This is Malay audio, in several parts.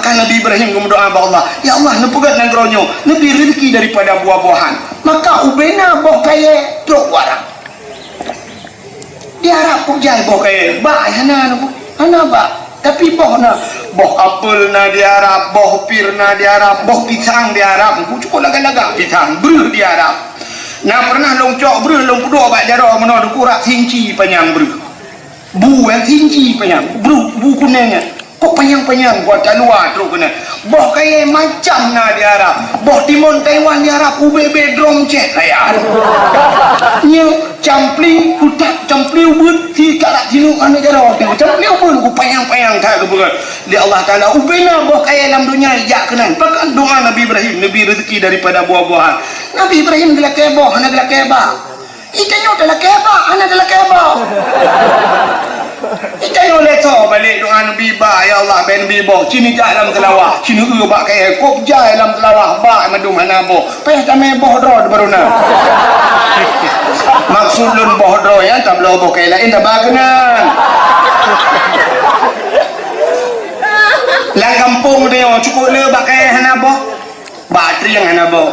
Maka Nabi Ibrahim berdoa kepada Allah, ya Allah nepegat negronyo lebih rezeki daripada buah-buahan. Maka ubena boh kaya truk warang diharap kok jai boh kaya ba hana ba tapi boh apel na diharap, boh pir na diharap, boh pisang diharap, cukup laga-laga pisang beruh diharap. Nah pernah longcok beruh long puduk bak jaro meno kurak sinci panjang beruh bu yang sinci panjang beruh bu kuningnya kok panjang-panjang buat luar terus kena boh kaya macam na diharap, boh timun Taiwan diharap UBB drum cek kaya nya campling putak campling ubud si karak sinu anu jaro campling ubud ku panjang-panjang tak ke berat di Allah Taala ubena boh kaya dalam dunia jak kenan pakan doa Nabi Ibrahim lebih rezeki daripada buah-buahan. Nabi Ibrahim gila keboh ana gila keba ikanyo adalah keba ana adalah keba ikanyo leto balik doa Nabi ba ya Allah ben Nabi boh sini jak dalam kelawah sini bak kaya kop jai dalam kelawah ba madu mana boh payah tame boh dro baruna maksud lun boh dro ya tak belau boh kaya lain tak bagenan lang kampung dia cukup le bak kaya hana boh bak triang hana boh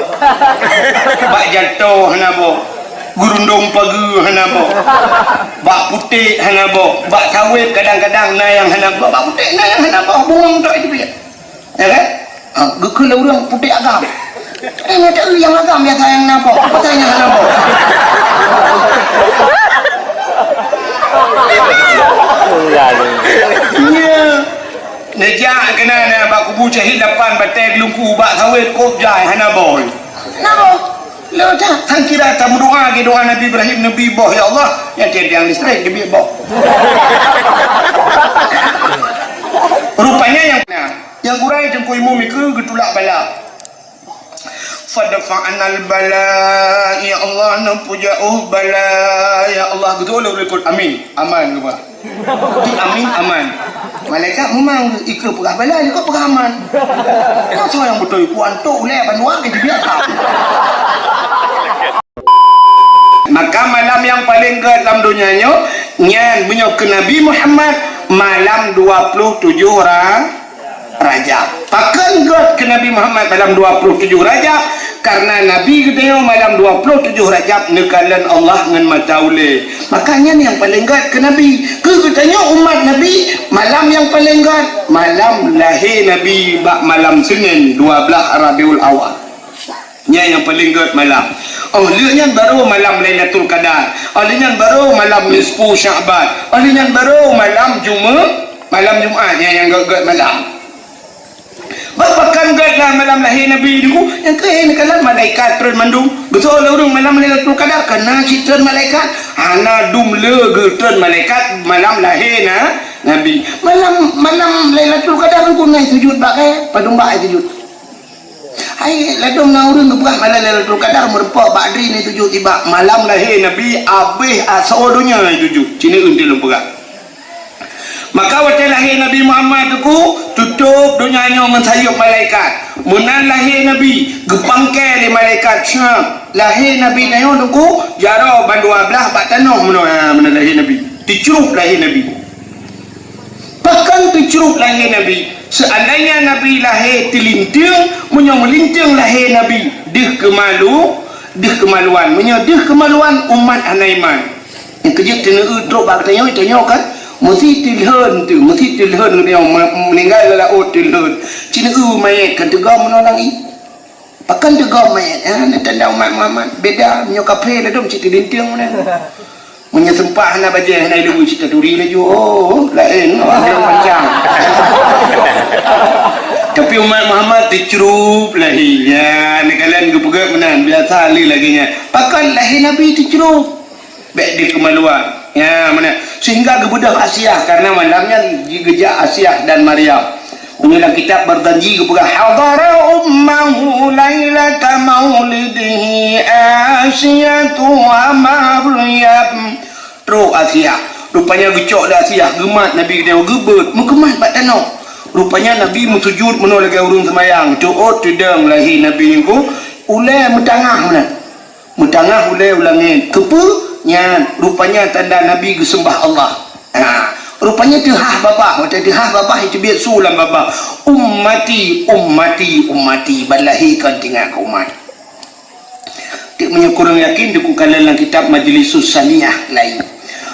bak jatuh hana boh gurundung pagi hana boh bak putih hana boh bak sawit kadang-kadang nayang hana boh bak putih nayang hana boh bungang tu itu dia ya kan gekul orang putih agam ini tak yang agam biasa yang nabo apa yang nabo ya nejak kena na bak kubu cahid depan batai gelungku bak sawit kop jai hana boh nabo ledah sang kira tak berdoa ke doa Nabi Ibrahim Nabi boh ya Allah yang tiang listrik Nabi boh rupanya yang kurai jengkui mumi ke getulak bala fadfa'anal bala ya Allah nampu jauh bala ya Allah betul rekod amin aman ke pak amin aman malaikat memang ikut perah bala ikut perah aman kenapa yang betul kuantuk oleh banua ke biasa. Maka malam yang paling ke dalam dunianya nyan menyok ke Nabi Muhammad malam 27 Rajab. Pakan ke Nabi Muhammad malam 27 Rajab karena Nabi kita malam 27 Rajab nekalan Allah dengan mata ule. Makanya yang paling gat ke Nabi katanya umat Nabi malam yang paling gat malam lahir Nabi bak malam Senin 12 Rabiul Awal nya yang paling gat malam. Olehnya baru malam Lailatul Qadar, olehnya baru malam nisfu Sya'ban, olehnya baru malam Jumaat yang gat malam. Bahkan gatlah malam lahir Nabi itu yang kena kalau malaikat turun mandung betul orang malam Lailatul Qadar kena citran malaikat ana dum le turun malaikat malam lahir Nabi malam Lailatul Qadar pun naik sujud pakai padung bak sujud ai ladum na urang kebuah malam Lailatul Qadar merpa badri ni sujud tiba malam lahir Nabi habis asal dunia sujud cina undil lemperak. Maka waktu lahir Nabi Muhammad itu tutup dunianya dengan sayup malaikat. Munan lahir Nabi gepangkai di malaikat Syam. Lahir Nabi tayo itu jaro bandua belah bak tanah mana lahir Nabi. Dicurup lahir Nabi. Bahkan dicurup lahir Nabi. Seandainya Nabi lahir tilinting, melinting lahir Nabi. Dih kemaluan. Dih kemaluan umat anaiman. Yang kejut tena udruk bak tanyo kan. Mesti tilhun dia meninggal laut tilhun cina mayat kan tegam menolong pakan tegam mayat nak tanda umat Muhammad beda menyo kafe lah dong cerita dinting mana punya sempah nak baca nak ilmu cerita duri laju lain orang macam tapi umat Muhammad dicerup lahir ya kalian gepegat menan biasa lagi nya pakan lahir Nabi dicerup baik di kemaluan ya mana sehingga kebudak Asia karena malamnya digejak Asia dan Maryam dalam kitab berjanji kepada hadara ummahu lailata maulidihi Asyatu wa Maryam terus Asia rupanya gecok dah Asia gemat Nabi dia gebet mengemat bat tanah rupanya Nabi musujud menolak urung semayang doa tudang lahir Nabi ni ulai mentangah mana mentangah ulai ulangin kepu nya rupanya tanda Nabi gesembah Allah. rupanya dehah babah, waktu dehah babah itu biar sulam babah. Ummati balahirkan tinggal ke umat. Dia punya kurang yakin dia dalam kitab Majlisus Saniyah lain.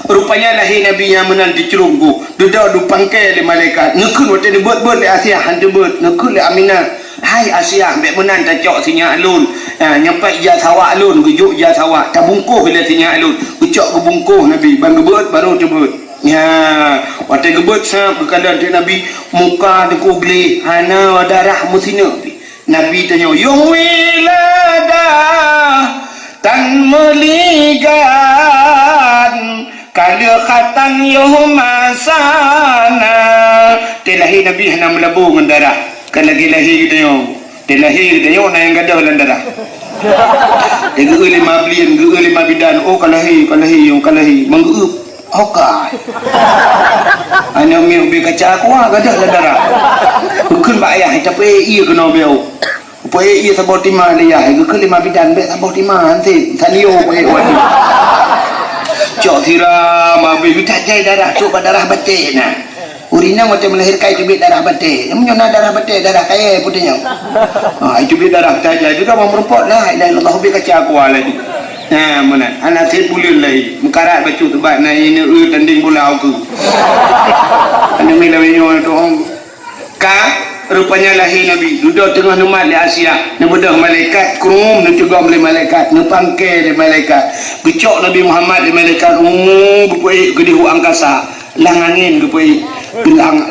Rupanya lahir Nabi yang menang di cerunggu. Dia dah pangkai oleh malaikat. Ngekun waktu dia buat di Asia hantu buat. Ngekun le Aminah. Hai Asia, mbak menang tak cok sinya alun. Nyampai ijaz awak alun, gejuk ijaz awak. Tak bungkuh bila sinya alun. Ucok ke bungkuh Nabi. Bang gebut baru tebut. Ya, waktu gebut sah berkandang Nabi muka deku geli hana darah musina. Nabi tanya, "Yung wiladah tan meligan kada khatan yuh masana." Telahi Nabi hana melabung darah. Kan lagi lahir tanya. Telahi tanya na yang gadah dalam darah. Dia geul 5 bilion, geul 5 bidan. Oh kalahi yung kalahi. Menggeup Hokai. Ana mi ubi kaca aku gadah la darah. Bukan ba ayah tapi ia kena beu. Upaya ia sabot timah dia. Ke 5 bidan be sabot timah nanti. Sanio pakai wadi. Cok siram abi bitak jai darah coba darah batin nah. Urina macam melahirkan itu darah batin. Menyona darah batin darah kaya putihnya. Itu darah saja. Itu dah merupot lah. Dan Allah ubi kaca aku lagi. Nah, mana? Anak saya pulih lagi. Mekarat baca tempat na ini tanding bola aku. Anda mila menyo tu rupanya lahir Nabi. Duduk tengah umat di Asia. Nebedah malaikat krum nu juga oleh malaikat, nu pangkai di malaikat. Gecok Nabi Muhammad di malaikat berpuai gede hu angkasa. Lang angin berpuai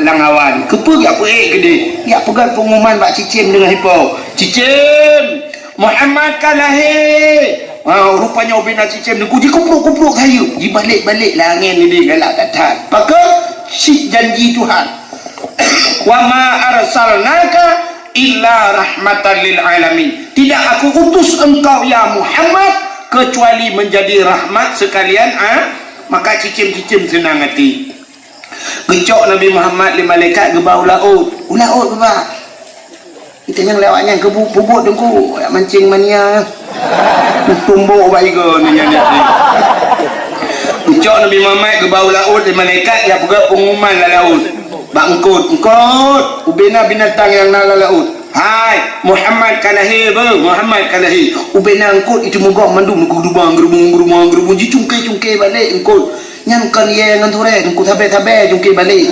lang awan. Kepeg apa gede. Ya pegang pengumuman Pak Cicim dengan hipau. Cicim, Muhammad kan lahir. Rupanya obina Cicim ni kuji kupruk kayu di balik-balik langit ni galak katan maka si janji Tuhan wa ma arsalnaka illa rahmatan lil alamin, tidak aku utus engkau ya Muhammad kecuali menjadi rahmat sekalian. Maka Cicim senang hati. Gecok Nabi Muhammad li malaikat gebau laut gebau kita yang lewatnya ke bubut dengku mancing mania tumbuk baik ke ni ucap Nabi Muhammad ke bau laut di malaikat yang pegang pengumuman la laut bangkut ubena binatang yang nala laut. Hai Muhammad kalahi Muhammad kalahi ubena angkut itu mogok mandum gerubung jicungke balik angkut nyangkan ye ngan sore angkut sabe jungke balik.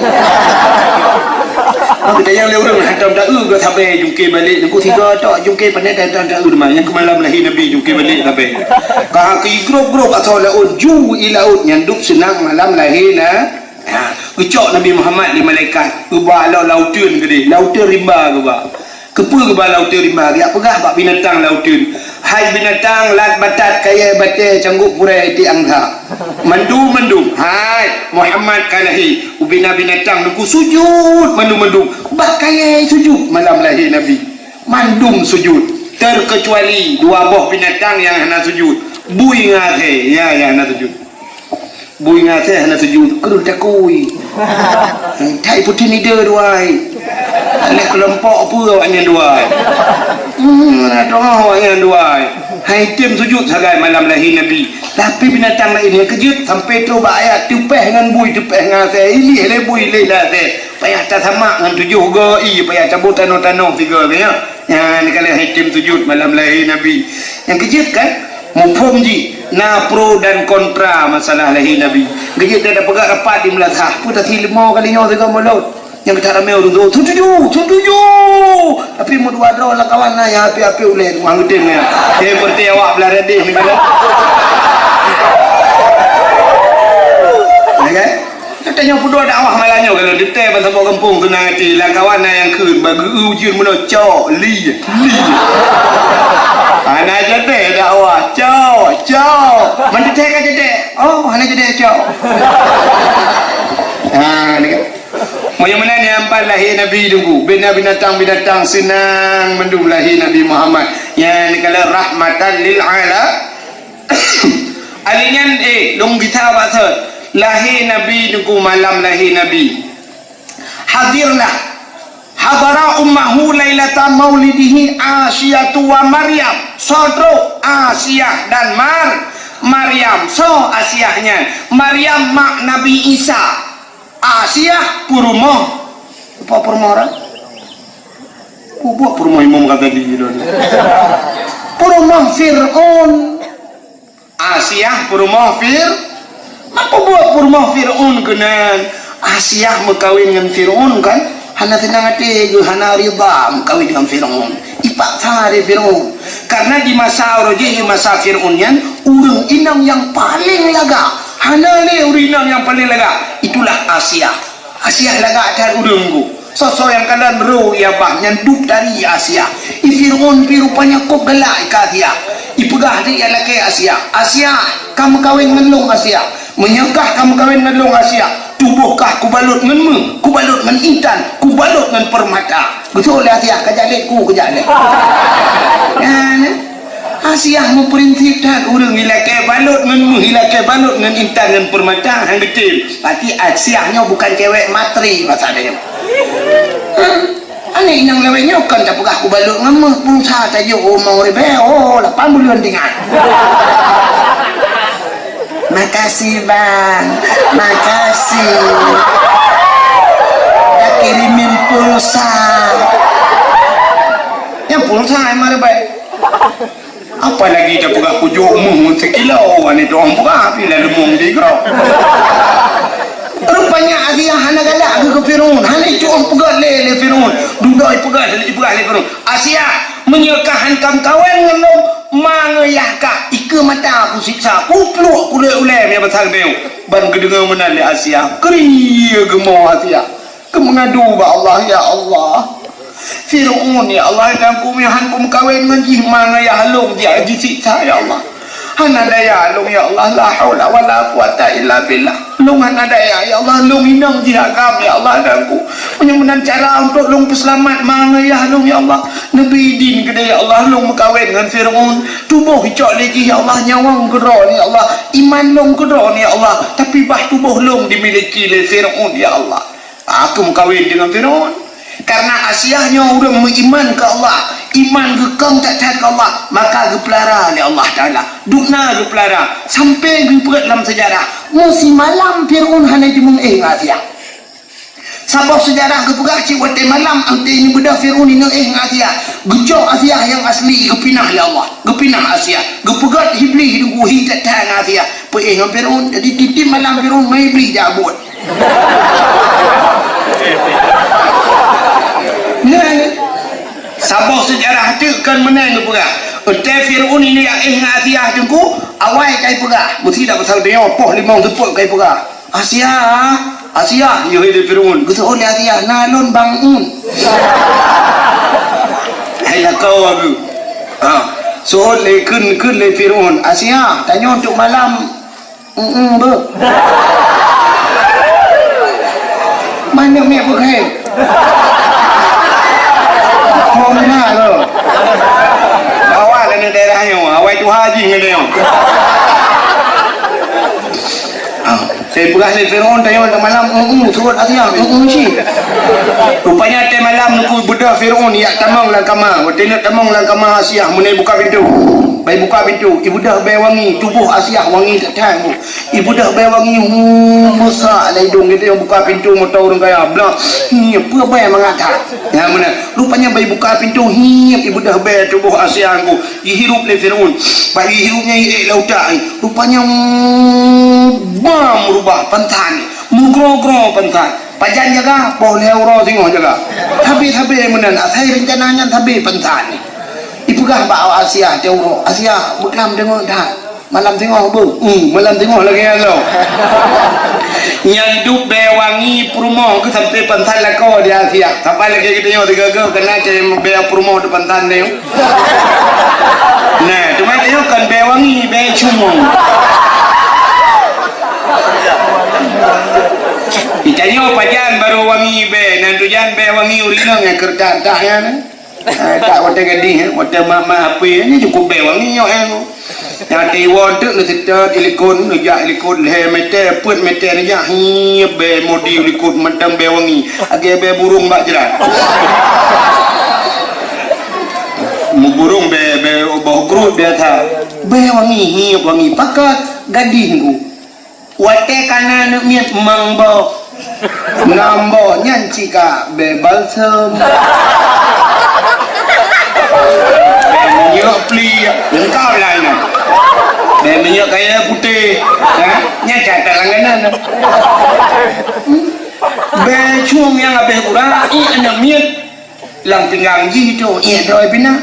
Kita yang lewat hantam dah ke sampai jungkir balik aku tiga tak jungkir pandai dah demam yang kemalam lahir Nabi jungkir balik sampai kah ke grup atau laut laut nyanduk senang malam lahir ucap Nabi Muhammad di malaikat ubah lautun gede lautun rimba kepa lautun rimba dia pegah bak binatang lautun. Hai binatang lat batat kaya batai canggup purai ti angha mandum hai Muhammad kalahi ubina binatang nuku sujud mandum bah kaya sujud malam lahir Nabi mandum sujud terkecuali 2 buah binatang yang hana sujud bui ngate ya hana sujud bui ngate hana sujud kerut takui tai putih ni dia duai alih kelompok apa awaknya duai awaknya duai hai tim sujud sagai malam lahir Nabi. Tapi binatang lain yang kejut sampai tu ayat tupeh dengan bui tupeh dengan saya ini le bui le lah saya payah tak sama dengan 7 ge payah cabut tanah 3 ya. Ni kalau hai tim sujud malam lahir Nabi yang kejut kan mufhum ji na pro dan kontra masalah lahir Nabi. Kejut dia dah pegang rapat di Melazah pun tak 5 kali nyawa 3 mulut yang kita ramai orang tu tujuh tapi mau 2 draw lah kawan lah yang api-api ulen orang gede ni dia berarti awak belah redih ni kan kan kita yang pudua dakwah malahnya kalau detail pasal bawa kampung senang hati lah kawan lah yang ke bagi ujian mana cok li anak jadi dakwah cok mana detail kan jadi anak jadi cok ni kan mana ni empat lahir Nabi tunggu binatang senang mendung lahir Nabi Muhammad yang ni kalau rahmatan lil ala alingan long kita bahasa lahir Nabi tunggu malam lahir Nabi hadirlah hadara ummahu lailata maulidihi Asyatu wa Maryam sodro Asyah dan Maryam so Asyahnya Maryam mak Nabi Isa Asia purmo apa purmo orang buat purmo imam kata di purmo Fir'aun Asia purmo apa buat purmo Fir'aun kenan Asia mengkawin dengan Fir'aun kan hana tenang hati hana riba mengkawin dengan Fir'aun ipak sari Fir'aun karena di masa Roji masa Fir'aunnya urang inang yang paling laga hana le urang yang paling laga itulah Asia laga dan urangku sosok yang kalian ru ya bah nyanduk dari Asia Fir'aun rupanya kok galak ke Asia ipegah dia laki Asia kamu kawin ngelung Asia menyekah kamu kawin ngelung Asia tubuhkah kubalut ngenmu kubalut ngen intan kubalut ngen permata betul Asia kejalekku kejalek kan Asia mu prinsip dan urang hilake balut ngenmu hilake balut ngen intan ngen permata hang betul berarti Asia-nya bukan cewek matri masalahnya aneh yang lewenya kan tak pegah kubalut ngenmu pulsa saja mau ribe 8 bulan tinggal makasih bang makasih dah kirimin pulsa yang pulsa emang baik apalagi dah pegah pujuk umum sekilo ini doang pegah bila lemung di gerok rupanya Asia hana galak ke Fir'aun hana itu orang pegah le Fir'aun dudai pegah le Fir'aun Asia menyekahan kam kawan ngelong mangayahkah ike mata aku siksa ku peluk kulai-ulai yang besar beu ban kedengar menali Asia keriya gemau Asia kemengadu ba Allah ya Allah Fir'aun ya Allah dan ku mihan ku kawin menjih mangayah halung dia disiksa ya Allah hana daya halung ya Allah la haula wala quwata illa billah lung hana daya ya Allah lung inang jihakam ya Allah dan ku penyemenan cara untuk lung peselamat mangayah halung ya Allah Nabi din kedai ya Allah lung berkahwin dengan Fir'aun tubuh hicok lagi ya Allah nyawang gedor ya Allah iman lung gedor ya Allah tapi bah tubuh lung dimiliki oleh Fir'aun ya Allah aku berkahwin dengan Fir'aun karena Asia-nya orang beriman ke Allah iman gekang tak tahan ke Allah maka gepelara oleh Allah Ta'ala dukna gepelara sampai geperat dalam sejarah musim malam Fir'aun hanya dimung Asia sabab sejarah kepegah cik waktu malam ante ini bedah Fir'aun ini Asia gejok Asia yang asli gepinah oleh Allah gepinah Asia gepegat hibli hidup tak tahan Asia dengan Fir'aun jadi titip malam Fir'aun mai beli jabut sabah sejarah tu kan menang ke pegah entah Fir'aun ini yang Asia tengku awal kai pegah mesti tak pasal dia poh limau tepuk kai pegah Asia ya hidup Fir'aun gusto oleh Asia nalon bangun ayah kau aku so le kun le Fir'aun Asia tanya untuk malam be mana mek pegah mana lo awak dari daerahnya awak itu haji ngeleng saya pegah le Fir'aun tanya untuk malam turut Asia sih rupanya teh malam aku bedah Fir'aun ya tamang lah kamar waktu nak tamang lah kamar Asia mulai buka pintu bayi buka pintu ibu dah bayi wangi tubuh Asia wangi tak tahan ibu dah bayi wangi besar lah hidung kita yang buka pintu mau tahu orang kaya bilang apa bayi mengata ya mana rupanya bayi buka pintu ibu dah bayi tubuh Asia aku dihirup le Fir'aun bayi hirupnya lautan rupanya merubah pantan mugro-gro pantan pajan jaga boleh euro tengok jaga habis menan saya rencananya habis pantan ipugah bawa Asia teuro Asia bekam tengok dah malam tengok bu malam tengok lagi lo nyanduk bewangi promo ke sampai pantan lako di Asia sampai lagi kita tengok tiga kena cari be promo di pantan ni nah cuma tengok kan bewangi be cumong ditanya pajan baru wangi be nandujan be wangi urinang yang kerja taknya tak wadah gading wadah mama apa ni cukup be wangi yo yang tiwon tu le kita ilikun ya ilikun le mete put mete ya hi be modi ilikun madam be wangi age be burung bak jerat mu burung be bau grut biasa be wangi hi wangi pakat gading ku wate kana nak miat mangbo Nambonya jika bebal sem. Minyak pli, engkau lain. Minyak kaya putih, nyata langganan. Becuang yang abeh kurang, anak miat, lang tinggal gitu, doy pina.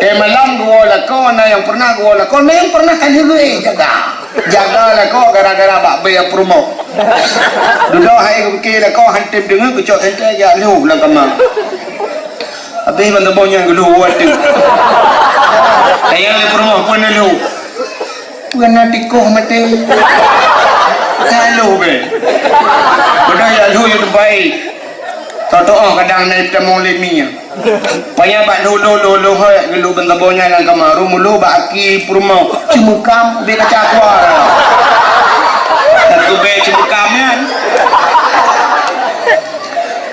Malam gua lakon, yang pernah gua lakon, yang pernah kan dulu jaga lakon gara-gara bak bayar promo. Dulu hai ke lakon hantim dengan kucok ente ya lu lang kamang. Abeh bantu bonya gulu wati. Ayang le promo pun lu. Puan tikoh mati. Halo be. Udah ya lu yang baik. Toto kadang naik temu lemia. Paya bak lu hai gulu bantu bonya lang kamaru mulu bak aki promo. Cuma kam be kacakwa. Aku be cuma kaman.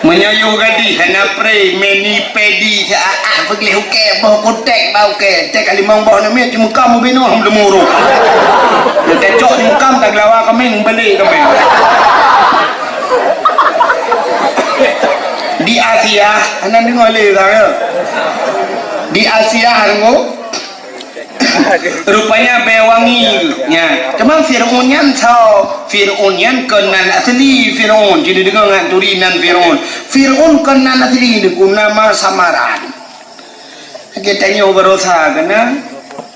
Menyayu gadi hana pre meni pedi pergi huke bau kotek bau ke tek kali mang bau namanya cuma kamu bino ham lemuru dia cok ni kam tak lawa kami beli kami di Asia anak ni ngole saya di Asia hango rupanya bewangi nya cuma Fir'aunyan Fir'aunyan kenan asli Fir'aun jadi dengan turinan Fir'aun kenan asli itu nama samaran kita tanya berosa kena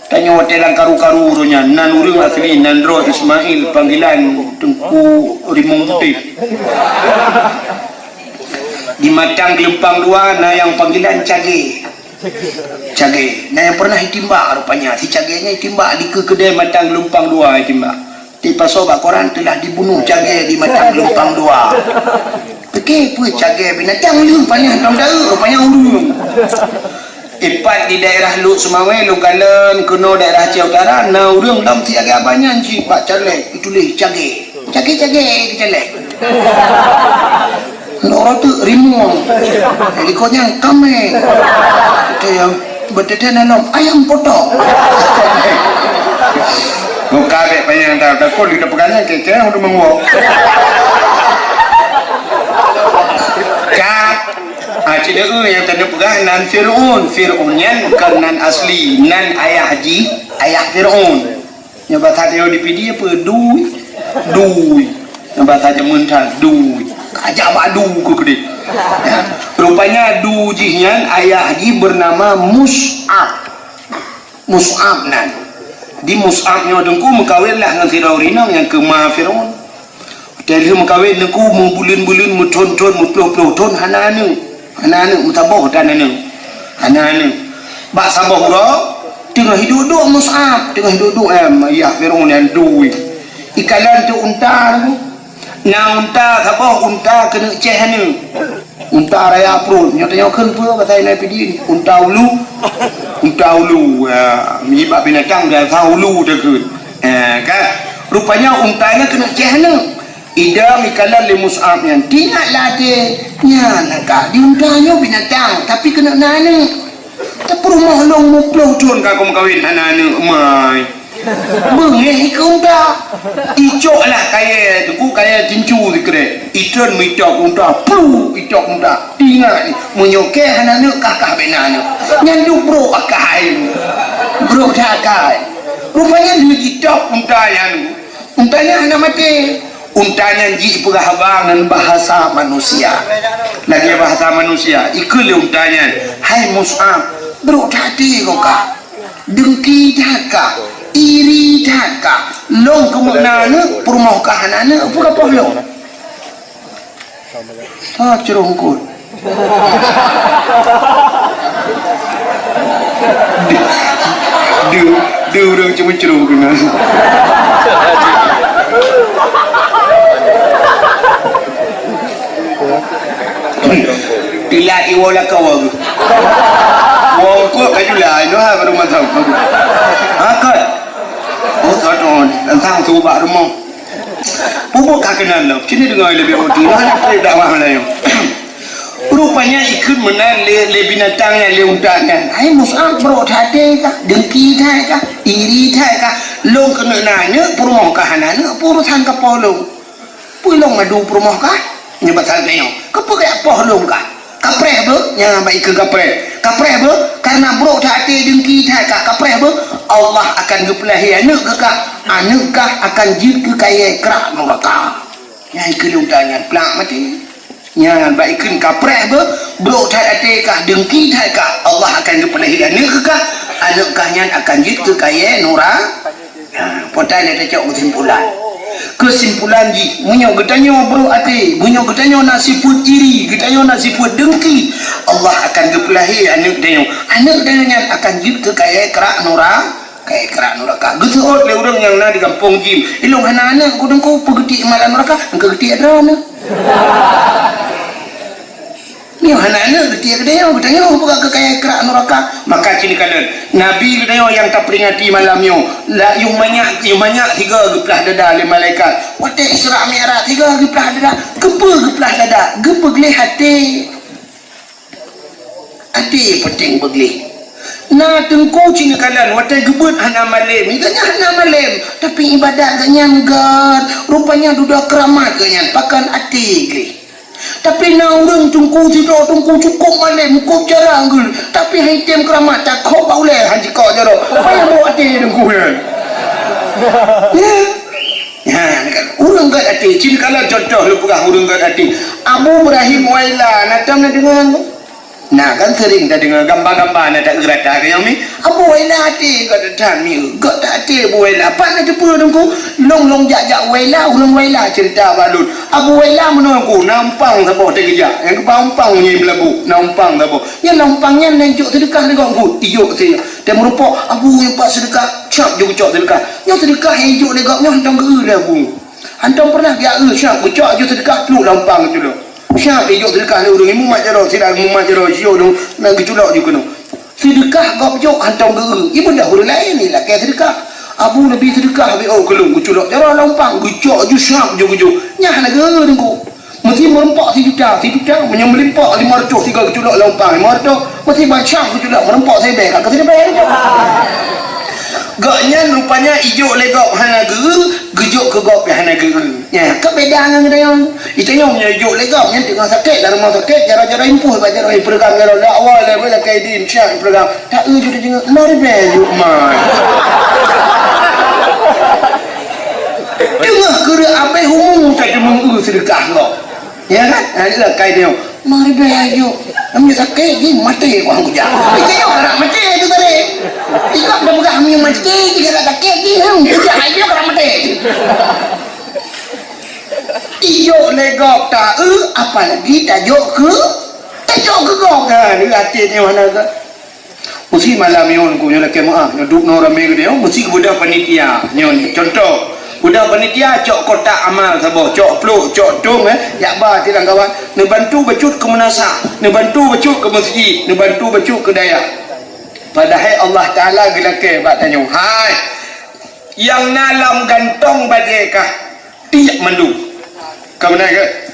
tanya hotelan karu-karu runya nan urang asli nan ro Ismail panggilan Tengku Rimong Putih di Matang Gelempang 2 nah yang panggilan Cage. Nah yang pernah ditimbak rupanya si Cagenya ditimbak di kedai Matang Gelempang 2 ditimbak. Di pasobak koran telah dibunuh Cage di Matang Gelempang 2. Fikir pun Cage binatang lu banyak dalam daerah rupanya urung. Ipat di daerah Luk Sumawe, Luk Kalen, kena daerah Aceh Utara, nah urung dalam si agak banyak si Pak Calek ditulis Cage Calek. Orang tu rimong, jadi kau yang kami, kita yang berdedan dalam ayam potong. Muka dek banyak dah, kau lihat pegangan kecil untuk menguap. Kat, cina yang tanda pegang nan Fir'aunyan kenan asli, nan ayah Fir'aun. Yang bahasa dia di PD apa? Dui. Yang bahasa dia mentah dui. Ajak badu ke kedai. Rupanya dujihnya ayah ji bernama Mus'ab nan. Di Mus'abnya dengku mengkawinlah dengan Firaun yang ke Fir'aun. Dari mengkawin dengku membulin-bulin muton-ton muploh-ploh ton hanane mutaboh dan hanane. Bak sabah ura tengah hidup Mus'ab, tengah hidup ayah Fir'aun yang dui. Ikalan tu unta na unta sabah unta kena ceh ni unta raya pro nyatanya kan pun pasal naik pidi unta ulu menyebab binatang dia tahu ulu dekat kan rupanya untanya kena ceh ni idam ikalan li Mus'ab yang tidaklah dia nya nak di untanya binatang tapi kena nana tak perlu mahlong muploh tuan kau kawin nana mai mengeh ke unta icok lah kaya tu kaya tincu dikere itron mitok unta plu itok unta tinggal ni menyoke hanane kakak benane nyanduk bro akai bro takai rupanya dia itok untanya hana mati untanya ji perahabangan bahasa manusia lagi bahasa manusia ikul untanya hai Mus'ab bro tadi kau kah dengki tak iri tak long kemenana perumah kahanana apa apa long cerungkut dia orang cuma cerungkut bila iwala kawag wong ko kayu la no ha baru mantap akal oh kadon tentang tu ba rumah pupuk kakenan lo kini dengar lebih odi mana tak dakwah lain rupanya ikut menang le binatangnya le untanya hai Mus'ab bro thade ka dengki thai ka iri thai ka long kena nanya purmo kahanana purusan ka polo pulang madu rumah kah nyebat harganya kepa kayak apa long kah kapreh be yang baik ke kapreh be karena bro tak ada dengki tak kapreh be Allah akan gepelahi anak kah akan jid ke kaya kerak neraka yang kelung tanya pelak mati yang baikkan kapreh be bro tak ada kah dengki tak Allah akan gepelahi anak kah yang akan jid ke kaya neraka potan ada cok kesimpulan ji munyo getanyo bro ate munyo getanyo nasibut iri getanyo nasibut dengki Allah akan gepelahi anak dayo yang akan jid ke kaya kerak neraka geseot le urang yang na di kampung jim ilung anak ku dengku pegeti malan neraka engke geti adrana ni anak geti gedayo buka ke kaya kerak neraka maka cini kalian nabi gedayo yang tak peringati malam yo la yung banyak tiga geplah dada le malaikat wate Isra Mi'raj tiga geplah dada kepe geplah dada gepegleh hati penting begleh na tengku cini kalian wate gebut hana malam iganya hana malam tapi ibadat ganyan gar rupanya duda keramat ganyan pakan ati gleh tapi na orang tungku tidak tungku cukup malam cukup jarang gul tapi hitam keramat tak kau boleh haji kau jaro payah bawa hati tungku ya orang gak hati ciri kalau contoh lu pegang orang gak hati Abu Ibrahim Waila natam na dengan nah kan sering dah dengar gambar-gambar nak tak gerak dah yang ni Abu Waila hati gak datang ni gak tak hati Abu Waila apa nak jumpa tungku long jak Waila ulang Waila cerita balut Abu Waila menunggu nampang sabo terkejap yang kepampang punya belabu nampang sabo yang nampangnya nenjuk sedekah dekat aku ijuk saya dan merupak Abu yang pas sedekah cap juga cok sedekah yang sedekah ijuk dekat nya hantam ke dah Bu hantam pernah dia cap cok je sedekah tu nampang tu loh siap ijuk sedekah lu dengan mumat jaro sidang mumat jaro sio lu nak geculak juga no sedekah gop jok hantam ke ibu dah huruf lain ni lah kayak sedekah Abu lebih sedekah habis kelung geculak jaro lampang gecok je siap je nyah nak ke tengku mesti merempak 1 juta menyemelimpak 500 tiga geculak lampang 500 mesti bancang geculak merempak saya bayar kat saya bayar gaknya rupanya ijuk legok hana gejuk ke gop hana ya kebedaan dengan itu yang ijuk legok yang tengah sakit dalam rumah sakit cara-cara impuh baca program kalau dakwah level kaidin syak program tak ujuk dia lari baju mai dengar kira apa umum tak cuma sedekah kau ya kan inilah kaidin mari baju kami sakit ni mati kau hujah itu yang orang mati itu tadi ikut dah bukan kami mati jika tak sakit ni hujah aja orang mati ijuk legok tak apalagi tajuk ke gok kan ni hati ni mana ke mesti malam ni ku nyola kemaah duduk no ramai dia mesti budak panitia ni contoh budak panitia cok kotak amal sabo cok peluk cok tung ya ba tilang kawan ni bantu becut ke menasa ni bantu becut ke masjid ni bantu becut ke daya padahal Allah Taala gelake bak tanya hai yang nalam gantong badekah tiak mandu kau benar ke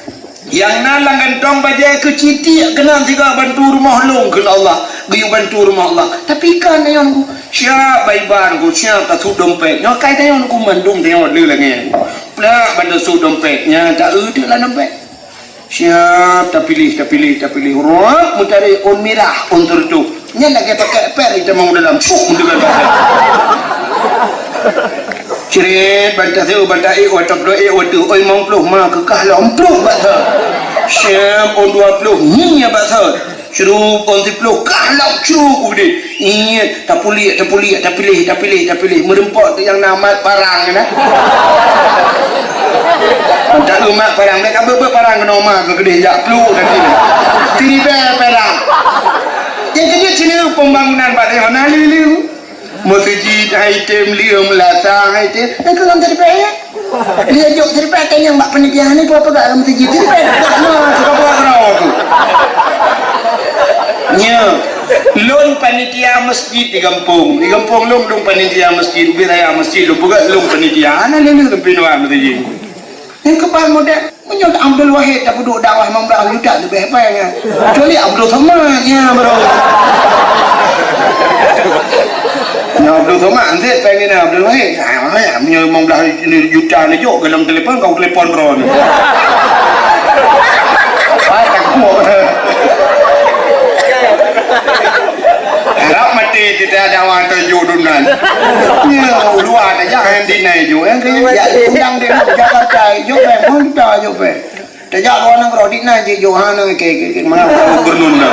yang nalang gantong bajai ke citik kena tiga bantu rumah long ke Allah giu bantu rumah Allah tapi kan ayon ku siap baiban ku siap tak su dompet nyo kai tayon ku mandung tayon le lagi pula bantu su dompetnya tak ada lah dompet siap tak pilih roh mutari on mirah on tertu nya lagi pakai per kita mau dalam cuk dengan cerit bantah saya bantai watak doa wadu oi mong puluh ma kekah lompluh bahasa syam on 20 ni ya bahasa syuruh on 10 kalau cukup deh ingat tak pilih merempok tu yang nama parang na tak rumah parang mereka berapa parang kena rumah ke gede jak pelu nanti tiri parang yang kerja sini pembangunan pada mana liu masjid item liu melatang item kalau terpayah dia jok terpayah tanya mbak penitia ni apa gak dalam masjid terpayah tak nak apa tu nya lon panitia masjid di kampung lon dong panitia masjid wilayah masjid lu bukan lon panitia ana lele pinuan masjid yang kepala model menyot Abdul Wahid tak duduk dakwah memberah juta tu behepanya kecuali Abdul Samadnya bro Nah, Abdul Somad nanti pengen Abdul Wahid. Ah, punya 15 juta ni jok dalam telefon kau telefon ron. Tak kuat. Harap mati kita ada orang terjodohan. Ya, luar tak jangan dinai jo. Yang kaya undang dia Jakarta jo be monta jo be. Tak jak orang nak rodit na je Johana ke mana gubernur dah.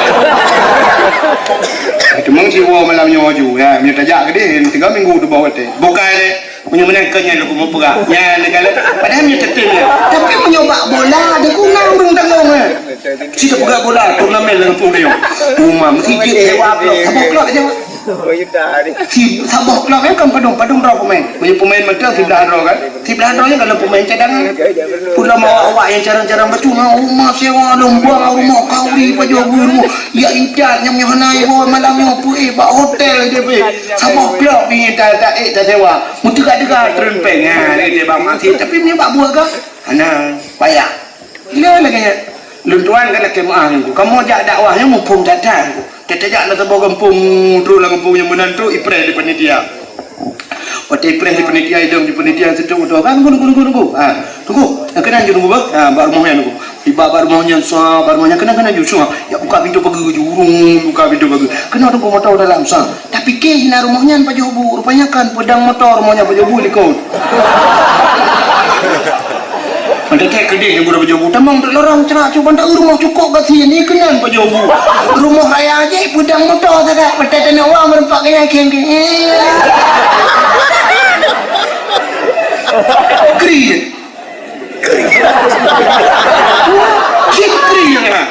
Itu mang si wo malam nyawa ju ya, mi tak jak ke dia 3 minggu tu bawa teh. Bukan le punya menangkannya lu mau perak. Ya negara padahal mi tetem le. Tapi menyoba bola dia kunang dong tanggung eh. Si tak pegang bola turnamen dengan pun dia. Rumah mesti je sewa blok. Sabok blok aja. Si sabok blok kan padung draw pemain. Punya pemain macam si belah draw kan. Si belah drawnya kalau pemain cadangan. Pula mau awak yang jarang-jarang bercuma rumah sewa lomba rumah kauri paju guru. Ya idat yang hanai bawa malamnya pu bak hotel dia pe. Sabok blok ni tak sewa. Mesti dekat turun peng ha dia bang masih tapi punya bak buah ke? Ana payah. Gila lagi. Luntuan kan laki maaf aku. Kamu ajak dakwahnya mumpung datang aku. Tetajak nak sebuah kampung terus lah kampung yang menantu Ipreh di panitia. Waktu Ipreh di panitia itu di panitia sedang tu kan tunggu. Ah tunggu. Yang kena je tunggu bang. Ah baru mohnya tunggu. Tiba baru mohnya sah baru mohnya kena je semua. Ya buka pintu pergi jurung buka pintu pergi. Kena tunggu motor dalam sah. Tapi ke hina rumahnya Pak Jobu rupanya kan pedang motor rumahnya Pak Jobu likut. Ada kayak gede yang berapa jauh, tamang lorong cerak cuba tak rumah cukup kat sini kenan Pak Jobu. Rumah raya aja pedang motor tak petai tanah awam merempak kaya keng. Kri. Kri lah.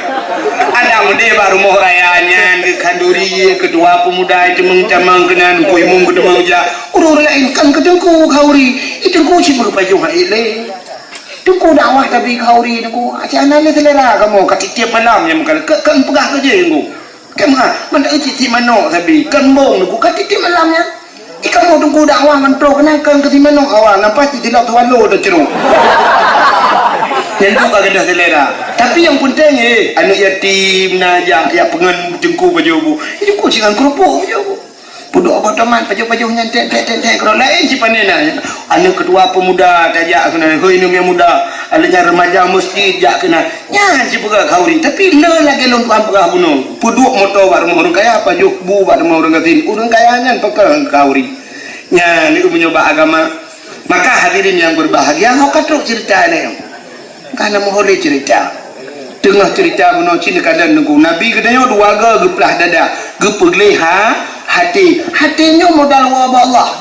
Ada mudi baru rumah rayanya di Kanduri kedua pemuda itu mengcamang kenan kuimung kedua aja. Urus lain kan ketengku kauri itu ku sih berupa jauh ile. Tunggu dakwah tapi kauri tunggu aja analis selera kamu kat tiap malam yang kan pegah kerja tunggu kemana mana tiap mana tapi kan bong tunggu kat tiap malamnya kamu tunggu dakwah mentro kena kan ke mana awal nampak tidak tuan lo dah ceruk yang tu kagak ada selera tapi yang penting anak yatim najak ya pengen jengku baju itu ku jangan kerupuk baju budok teman baju-bajunya tek kalau lain si panena anak ketua pemuda tajak kena hoi ini yang muda alanya remaja masjid jak kena nyan si pegah kauri tapi le lagi lompat pegah bunuh budok motor baru orang kaya apa bu baru orang katin orang kaya nyan pegah kauri nyan itu mencoba agama maka hadirin yang berbahagia kau katruk cerita ni karena mohon cerita tengah cerita bunuh cina kadang nunggu nabi katanya dua geplah dada gepegleha hatinya modal wabah Allah.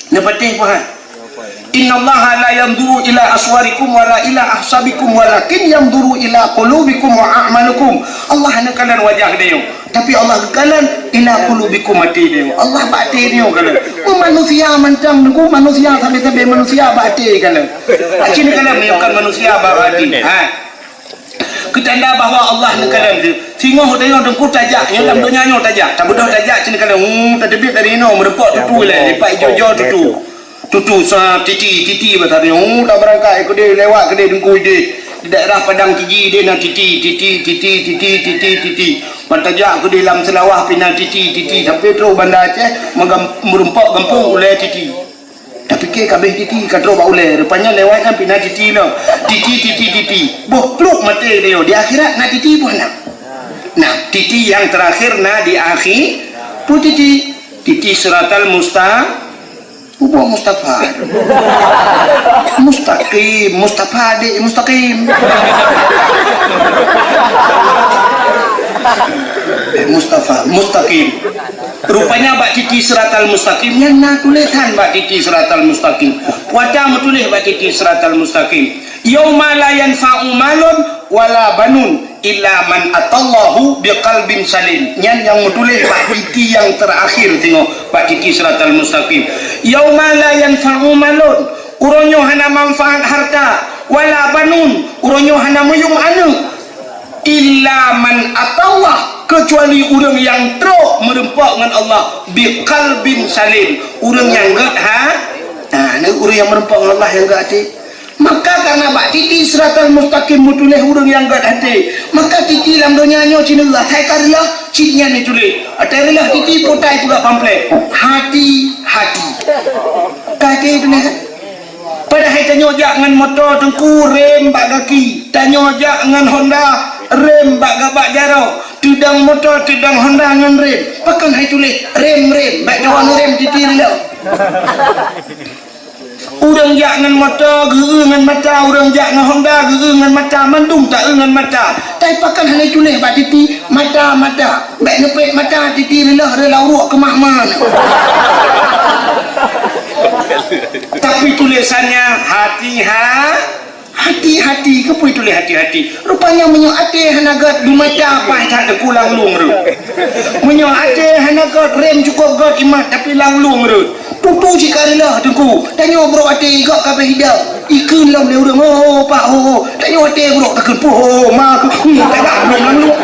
Yang penting faham. Inna Allah la yanzuru ila aswarikum wala ila ahsabikum walakin yanzuru ila qulubikum wa a'malukum. Allah hanya kalian wajah dia. Tapi Allah kalian ila qulubikum hati dia. Allah batin dia kalian. Manusia macam nunggu manusia sampai manusia batin kalian. Acini kalian menyukai manusia batin. Ketanda bahawa Allah nekalan tu singoh tengok dengku tajak yang dalam dunia nyo tajak tak bodoh tajak sini kalan terdebit dari no merepot tutu lah lepak hijau tutu sa titi batar ni tak berangkat ikut dia lewat ke dia dengku dia di daerah Padang Tiji dia nak titi pantajak ke dia dalam selawah pinang titi sampai terus bandar Aceh merempak gampung oleh titi tapi ke kabeh titi kadro ba oleh rupanya lewat kan pindah titi lo titi boh pluk mati dia di akhirat nak titi pun nak nah titi yang terakhir nah di akhir pun titi siratal Mustafa mustaqim mustaqim rupanya bak titi siratal mustaqim yang nak tulisan bak titi siratal mustaqim wajah menulis bak titi siratal mustaqim yauma la yanfa'u malun wala banun illa man atallahu biqalbin salim yang menulis bak titi yang terakhir tengok bak titi siratal mustaqim yauma la yanfa'u malun uronyo hana manfaat harta wala banun uronyo hana muyung anu illa man atallah kecuali orang yang teruk merempak dengan Allah biqalbin salim orang yang ni orang yang merempak dengan Allah yang gak hati maka karena bak titi siratal mustaqim mutulih orang yang gak hati maka titi dalam dunia nyo cina Allah hai karya Ciknya ni tulis. Atarilah titi potai pula pamphlet. Hati-hati. Kaki tulis. Padahal tanya jak dengan motor tengku rem bak kaki. Tanya jak dengan Honda rem bak gabak jarau. Tudang motor tudang Honda dengan rem. Pakan hai tulis rem bak kawan rem titi dah. Urang jak dengan motor geru dengan mata, urang jak dengan Honda geru dengan mata, mandung tak dengan mata. Tai pakan hai tulis bak titi mata. Bak ngepek mata titi rela uruk ke mak-mak. Tapi tulisannya hati-hati. Kenapa tulis hati-hati? Rupanya menyo ate hanagat di mata apa tak ada pulang lung ru. Menyo ate hanagat rem cukup gat imat tapi langlung ru. Tutu cikarilah tengku. Tanya bro ate gak kabeh hidau. Ikun lam le urang pak Tanya ate bro takun mak tak ada langlung.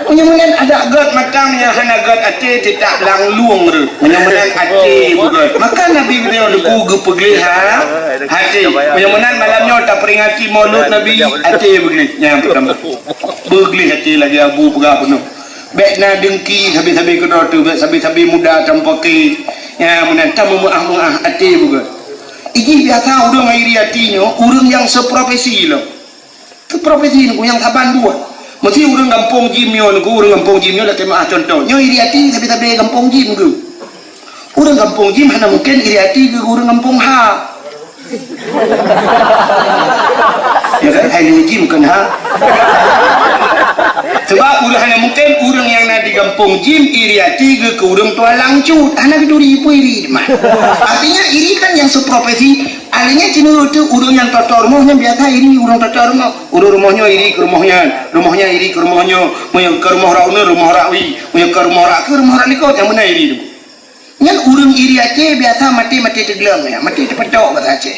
Menyemunan ada gat matangnya hana gat ate tidak langluang re. Menyemunan ate bukan. Maka Nabi beliau leku gepegliha hati. Menyemunan malamnya tak peringati maulud Nabi ate begli. Yang pertama. Begli hati lagi abu pegah penuh. Baikna dengki habis-habis kedua tu, habis-habis muda tampaki. Ya menan tamu muah ate bukan. Ini biasa urang airi hatinya, urang yang seprofesi lo. Seprofesi ni yang saban dua. Mesti urang kampung Jim yo niku, urang kampung Jim yo lah tema contoh. Nyo iri hati tapi kampung Jim ku. Urang kampung Jim hanya mungkin iri hati ke urang kampung Ha. Ya kan hai Jim kan Ha. Sebab urang hanya mungkin urang yang nak di kampung Jim iri hati ke urang tua langcut. Hanya keduri pu iri mah. Artinya iri kan yang seprofesi. Alanya cina tu urang yang totor rumahnya biasa iri urang totor rumah. Urang rumahnya iri ke rumahnya iri ke rumahnya, moyo ke rumah rauna rumah rawi, moyo ke rumah rak ke rumah rak likot yang mana iri tu. Nyan urang iri Aceh biasa mati teglang ya, mati tepetok bahasa Aceh.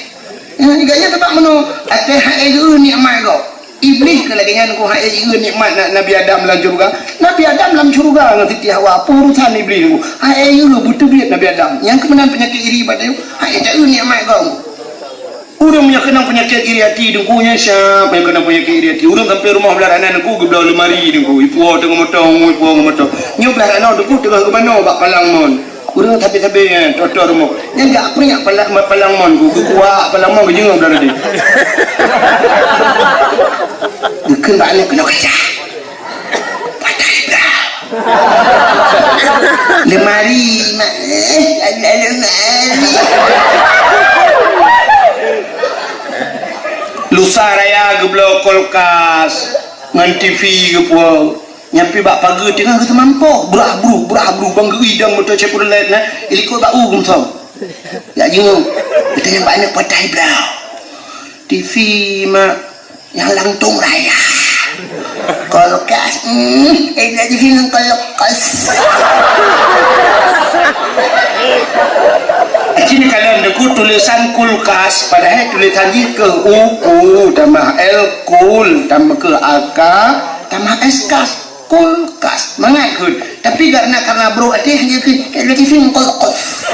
Iganya tempat menu ate hae ge nikmat kau. Iblis ke lagi nyan ko hae ge nikmat Nabi Adam dalam surga. Nabi Adam dalam surga dengan Siti Hawa urusan iblis tu. Hae ge butuh duit Nabi Adam. Yang kemenan penyakit iri pada tu, hae tak nikmat kau. Urang punya kena penyakit iri hati dengkunya siapa yang kena penyakit iri hati. Urang sampai rumah belaranan dengku gebelah lemari dengku. Ipu tengah motor. Nyo belaranan dengku tengah ke mana bak palang mon. Urang tapi totor rumah. Yang enggak punya palang mon ku kuat palang mon ke jengau belara dia. Dekan balik kena kerja. Patai dah. Lemari lemari. Lusa raya gebelah kulkas ngan TV ke puang nyampi bak pagi tengah ke semampok berabru bangga idang motor Chevrolet na iliko bak gumsam ya jengau kita yang banyak patai blau TV mak yang langtung raya kulkas ada TV yang kulkas. Ini kalian deku tulisan kulkas padahal tulisan ini ke UU tambah L kul tambah ke AK tambah SKAS kulkas mengakun tapi karena bro ada hanya ke TV kulkas.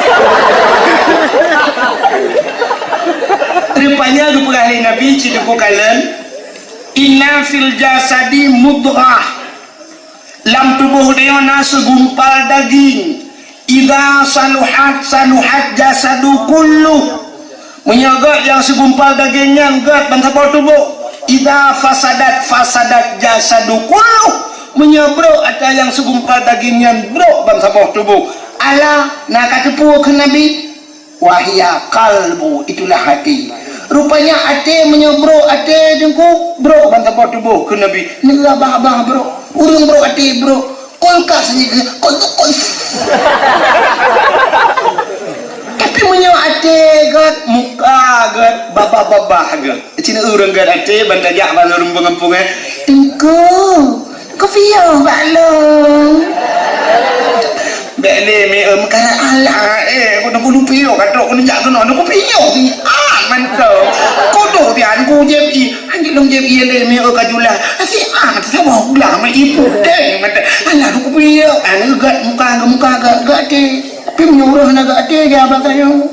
Rupanya ke pegawai Nabi cideku kalian inna fil jasadi mudghah lam tubuh dia segumpal daging. Idza saluhat jasadu kullu menyagat yang segumpal dagingnya enggak bantapau tubuh. Idza fasadat jasadu kullu menyabro ada yang segumpal dagingnya bro bantapau tubuh. Ala nak kata ke Nabi wahya kalbu itulah hati. Rupanya hati menyabro hati jengku bro bantapau tubuh ke Nabi. Ni abah bro urang bro hati bro kulkas ni kulkas. Tapi menyo ate gat muka gat baba gat cina urang gat ate bantajak ban urang pengampung tengku kopiyo balong bele me kara ala kono kudu piyo katok kono jak kono kopiyo ti mantap kodo pian ku jepi anjing long jepi le me kajula asi sama ulah me ibu deh mata ala kopiyo gat muka gat tapi menyuruh naga ate ga bakayo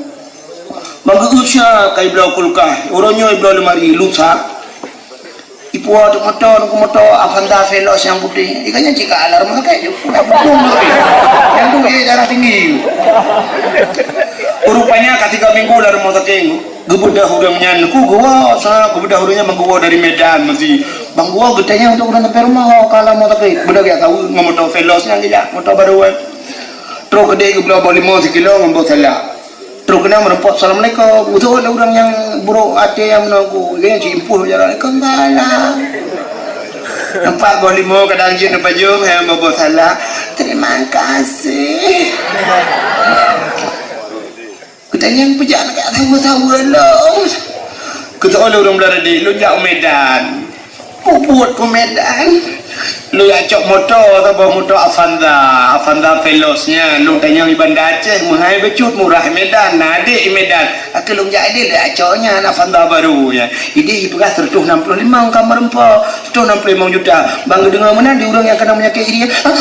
bangga usya kai blau kulkah orangnya blau lemari lusa ipu tu motor Avanza Veloz yang putih ikannya jika alarm kayak yang tu darah tinggi rupanya ketika minggu lalu mau taking gebudah hurungnya ku gua sana gebudah hurungnya bang gua dari Medan masih bang gua gedenya untuk udah sampai rumah kalau mau taking bener gak tahu motor Veloznya aja motor baru truk gede gebudah bawa 5 kilo membawa salah truk kena merempot assalamualaikum betul ada orang yang buruk hati yang menunggu dia cimpuh jalan kembali nampak bawa 5 kadang jin nampak jom yang membawa salah terima kasih katanya yang pejalan kat tahu-tahu belum kata orang berada di lu jauh Medan buat ke Medan lu acok motor atau bawa motor Avanza Veloznya lu tanya di Bandar Aceh menghai becut murah Medan nah adik Medan aku lu jadi dia acoknya Avanza baru ya ini itu kan 165 kamar rempah 165 juta bang dengar mana di orang yang kena penyakit ini tapi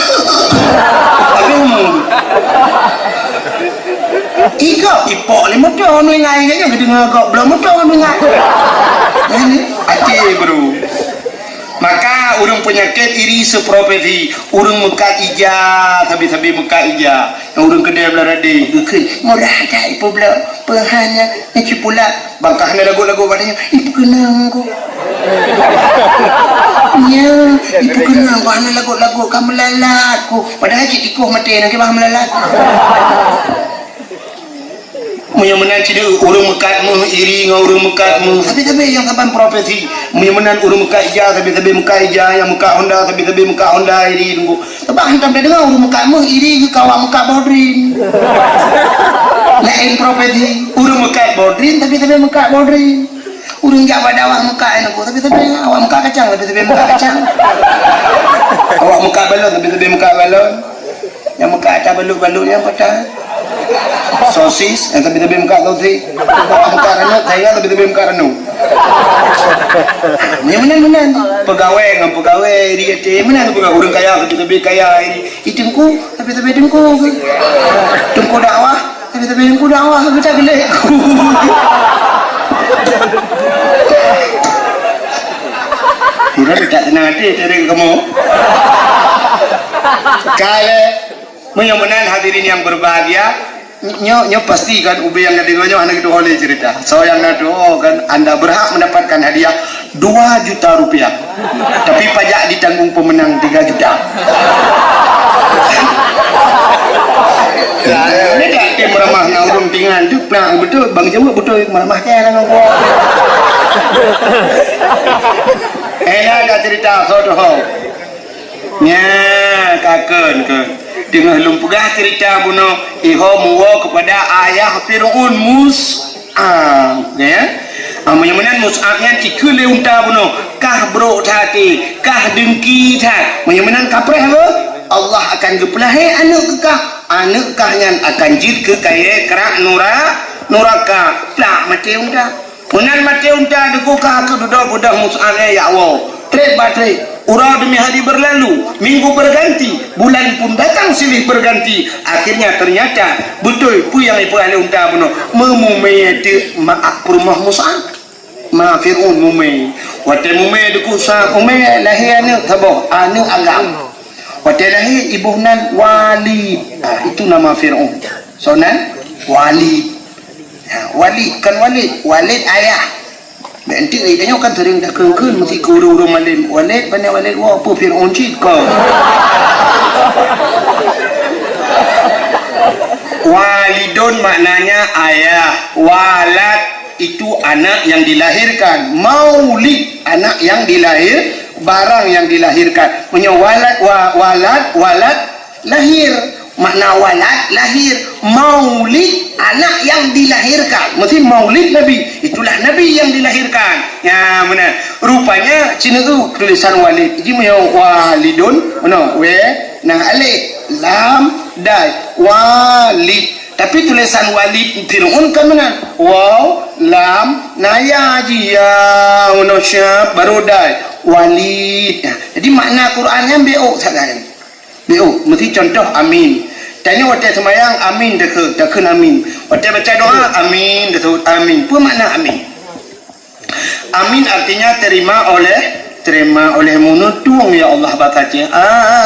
iko ipok lima tahun ngai kayaknya dengar kok belum tahun ngai ini Aceh bro maka urang penyakit iri seprofesi urang muka ija tapi muka ija yang urang kedai belarade gekeun murah dah ipu bela penghanya neci pula bangkahna lagu-lagu padanya ipu kenang ko nya ipu kenang ko ana lagu-lagu kamu lalatku padahal cik tikuh mati nak bang melalat menyamanan cina urang mekatmu iri dengan urang mekatmu tapi yang saban profesi menyamanan urang mekat ija tapi mekat ija yang mekat Honda tapi mekat Honda iri tunggu abang hentam dah dengar urang mekatmu iri ke kawan mekat Bodrin lain profesi urang mekat Bodrin tapi mekat Bodrin urang jabat awak mekat aku tapi awak mekat kacang tapi mekat kacang awak mekat balon tapi mekat balon yang mekat atas balon yang patah sosis yang tapi muka sosis muka renuk saya tapi muka renuk menan pegawai dengan pegawai dia menan pegawai orang kaya tapi kaya ini itungku tapi tungku dakwah tapi tungku dakwah kita gila tidak tenang hati dari kamu kaya menyamanan hadirin yang berbahagia nyo pasti kan ubi yang ketiganya anak itu oleh cerita so yang nado kan anda berhak mendapatkan hadiah 2 juta rupiah tapi pajak ditanggung pemenang 3 juta ini dah tim meramah ngurung tingan tu betul bang Jawa betul meramah kaya dengan gua enak dah cerita so doh nya kakun ke dengan lumpugah cerita buno iho muwa kepada ayah Fir'aun Mus'ab ya menyamanan Mus'abnya ikut leunta buno kah bro hati kah dengki tak menyamanan kapreh apa Allah akan gepelahe anak kahnya akan jid ke kaya kerak nuraka plak mati unta menan mati unta deku kah ke duduk budak Mus'abnya ya Allah trade by trade urang demi hari berlalu minggu berganti bulan pun datang silih berganti akhirnya ternyata betul pu yang ipu ahli unta bunuh memumai maaf rumah Musa ma Fir'aun mumai wate mumai deku sa umai lahir anu taboh anu agam wate lahir ibu nan Walid itu nama Fir'aun sonan Walid Walid kan Walid ayah nanti dia kan sering dah kengkeng mesti kurung malim Walid banyak Walid wah apa Fir'aun cik kau walidun maknanya ayah walad itu anak yang dilahirkan maulid anak yang dilahir barang yang dilahirkan punya walad lahir makna walad lahir maulid anak yang dilahirkan mesti maulid Nabi itulah Nabi yang dilahirkan ya benar rupanya Cina tu tulisan walid jadi punya walidun mana we nah alif lam dal walid tapi tulisan walid Fir'aun kan mana waw lam naya jia manusia baru dal walid jadi makna Qurannya bo sekalian bo mesti contoh amin tanya waktu semayang amin dekun amin waktu baca doa amin dekun amin apa makna amin amin artinya terima oleh terima olehmu nutung ya Allah bakatnya.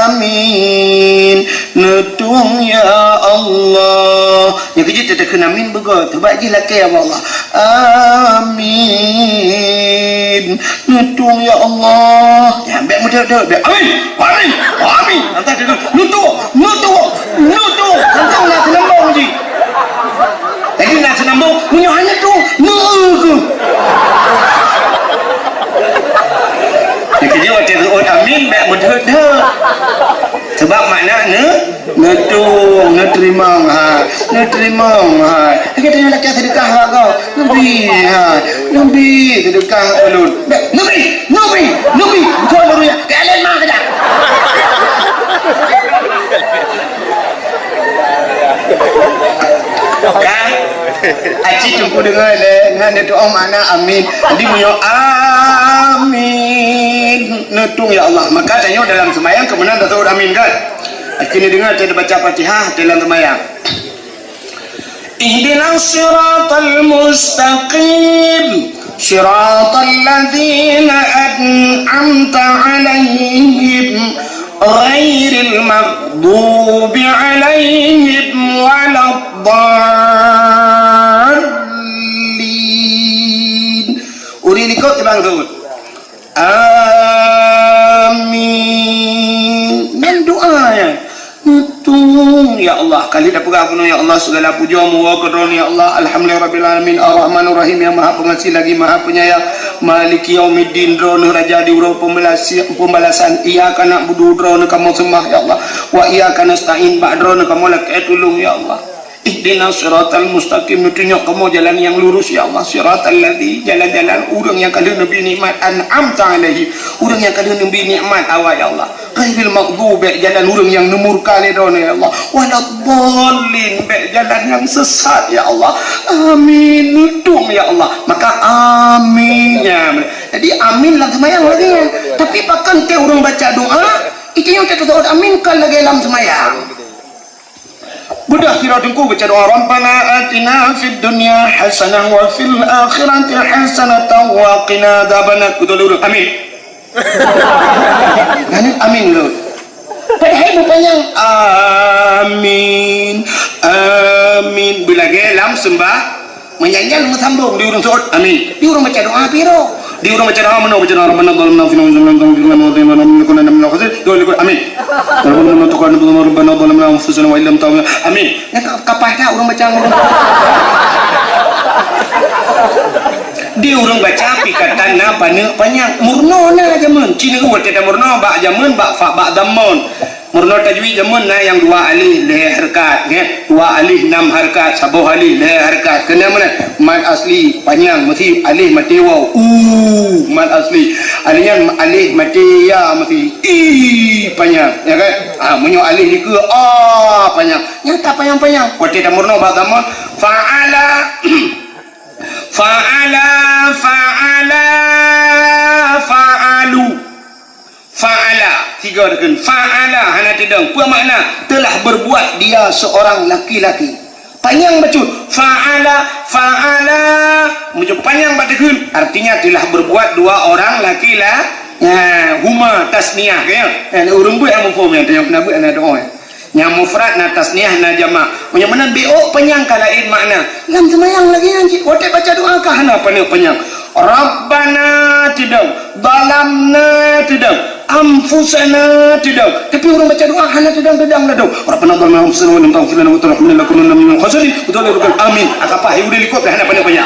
Amin nutung ya Allah. Yang kerja tak kena amin begitu. Bagi lah ke Allah. Amin nutung ya Allah. Ya ambil mudah. Amin. Amin. Amin. Entah dia nutung. Entah nak senambung je. Lagi nak senambung punya hanya tu. Yang kerja waktu tu amin baik mudah. Sebab makna netung, neterima kita yang nak sedekah kau nabi sedekah ulun nabi kau baru ya kalian mah dah kan aci tunggu dengar dengan doa makna amin jadi punya amin netung ya Allah. Maka tanya dalam sembahyang kemudian tak tahu amin kan. Kini dengar kita baca Fatihah dalam sembahyang. Ihdinas siratal mustaqim siratal ladzina an'amta 'alaihim ghairil maghdubi 'alaihim waladdallin. Uli likut bang Saud. Amin. Dan doanya nutung ya Allah. Kali dah pegang penuh ya Allah segala puja wa qadron ya Allah. Alhamdulillahirabbil alamin arrahmanir rahim yang maha pengasih lagi maha penyayang. Maliki yaumiddin drono raja di urang pembalasan. Iyyaka na'budu drono kamu sembah ya Allah. Wa iyyaka nasta'in ba'drono kamu lak tulung ya Allah. Ihdinas siratal mustaqim tunjuk kamu jalan yang lurus ya Allah. Siratal ladzi jalan-jalan urang yang kalian nabi nikmat an'amta alaihi urang yang kalian nabi nikmat awak ya Allah. Ghairil maghdubi jalan urang yang nemurka ledon ya Allah. Waladdallin jalan yang sesat ya Allah. Amin nutung ya Allah. Maka aminnya. Jadi amin lah semayang lagi ya. Tapi pakan ke urang baca doa itu yang kita tahu amin kan lagi dalam semayang. Budak kira tengku baca doa Rabbana atina fid dunya hasanah wa fil akhirati hasanah wa qina adzabannar. Betul dulu. Amin. Amin dulu. Padahal panjang amin. Amin bila gelam sembah menyanyian sambung di urang suut. Amin. Di urang baca doa piro? Di urang baca doa baca doa Rabbana dhalamna amin. Amin. Kapah dah orang baca di urang baca pikatan na panjang murno na jamun cina ku kita murno ba jamun ba fa ba dammun murno tajwid jamun na yang dua alif le harkat ya dua alif 6 harkat sabuh alif le harkat kena mana mad asli panjang mesti alif mati waw mad asli alif mati ya mesti panjang ya kan munyo alif ni ke panjang nyata panjang waktu kita murno ba dammun fa'ala fa'ala tiga dekan fa'ala hana tidang apa makna telah berbuat dia seorang laki-laki panjang baca fa'ala macam panjang baca artinya telah berbuat dua orang laki-laki huma tasniah kan urang buat yang mufhum yang nak buat ana doa yang mufrad na tasniah na jama' yang mana bo panjang kalain makna dalam semayang lagi anjing waktu baca doa kah hana panjang Rabbana tidak dalamna tidak anfusana tidak tapi orang baca doa hana tidak ladau Rabbana dalamna anfusana wa lam taghfir lana wa tarhamna lanakunanna minal khasirin betul amin akapah udah likut hana panjang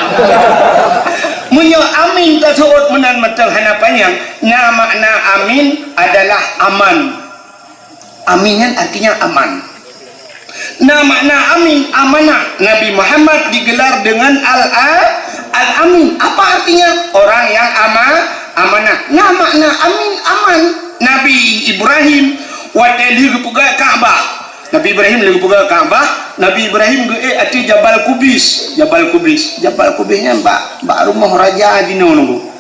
munyo amin tasawut menan matal hana panjang na makna amin adalah aman. Aminan artinya aman. Nah makna amin amanah. Nabi Muhammad digelar dengan al-amin. Apa artinya? Orang yang amanah. Nah makna amin aman. Nabi Ibrahim waktu dia pergi Kaabah. Nabi Ibrahim lagi pergi Kaabah. Nabi Ibrahim ati Jabal Kubis. Jabal Kubisnya mbak rumah raja di nunggu.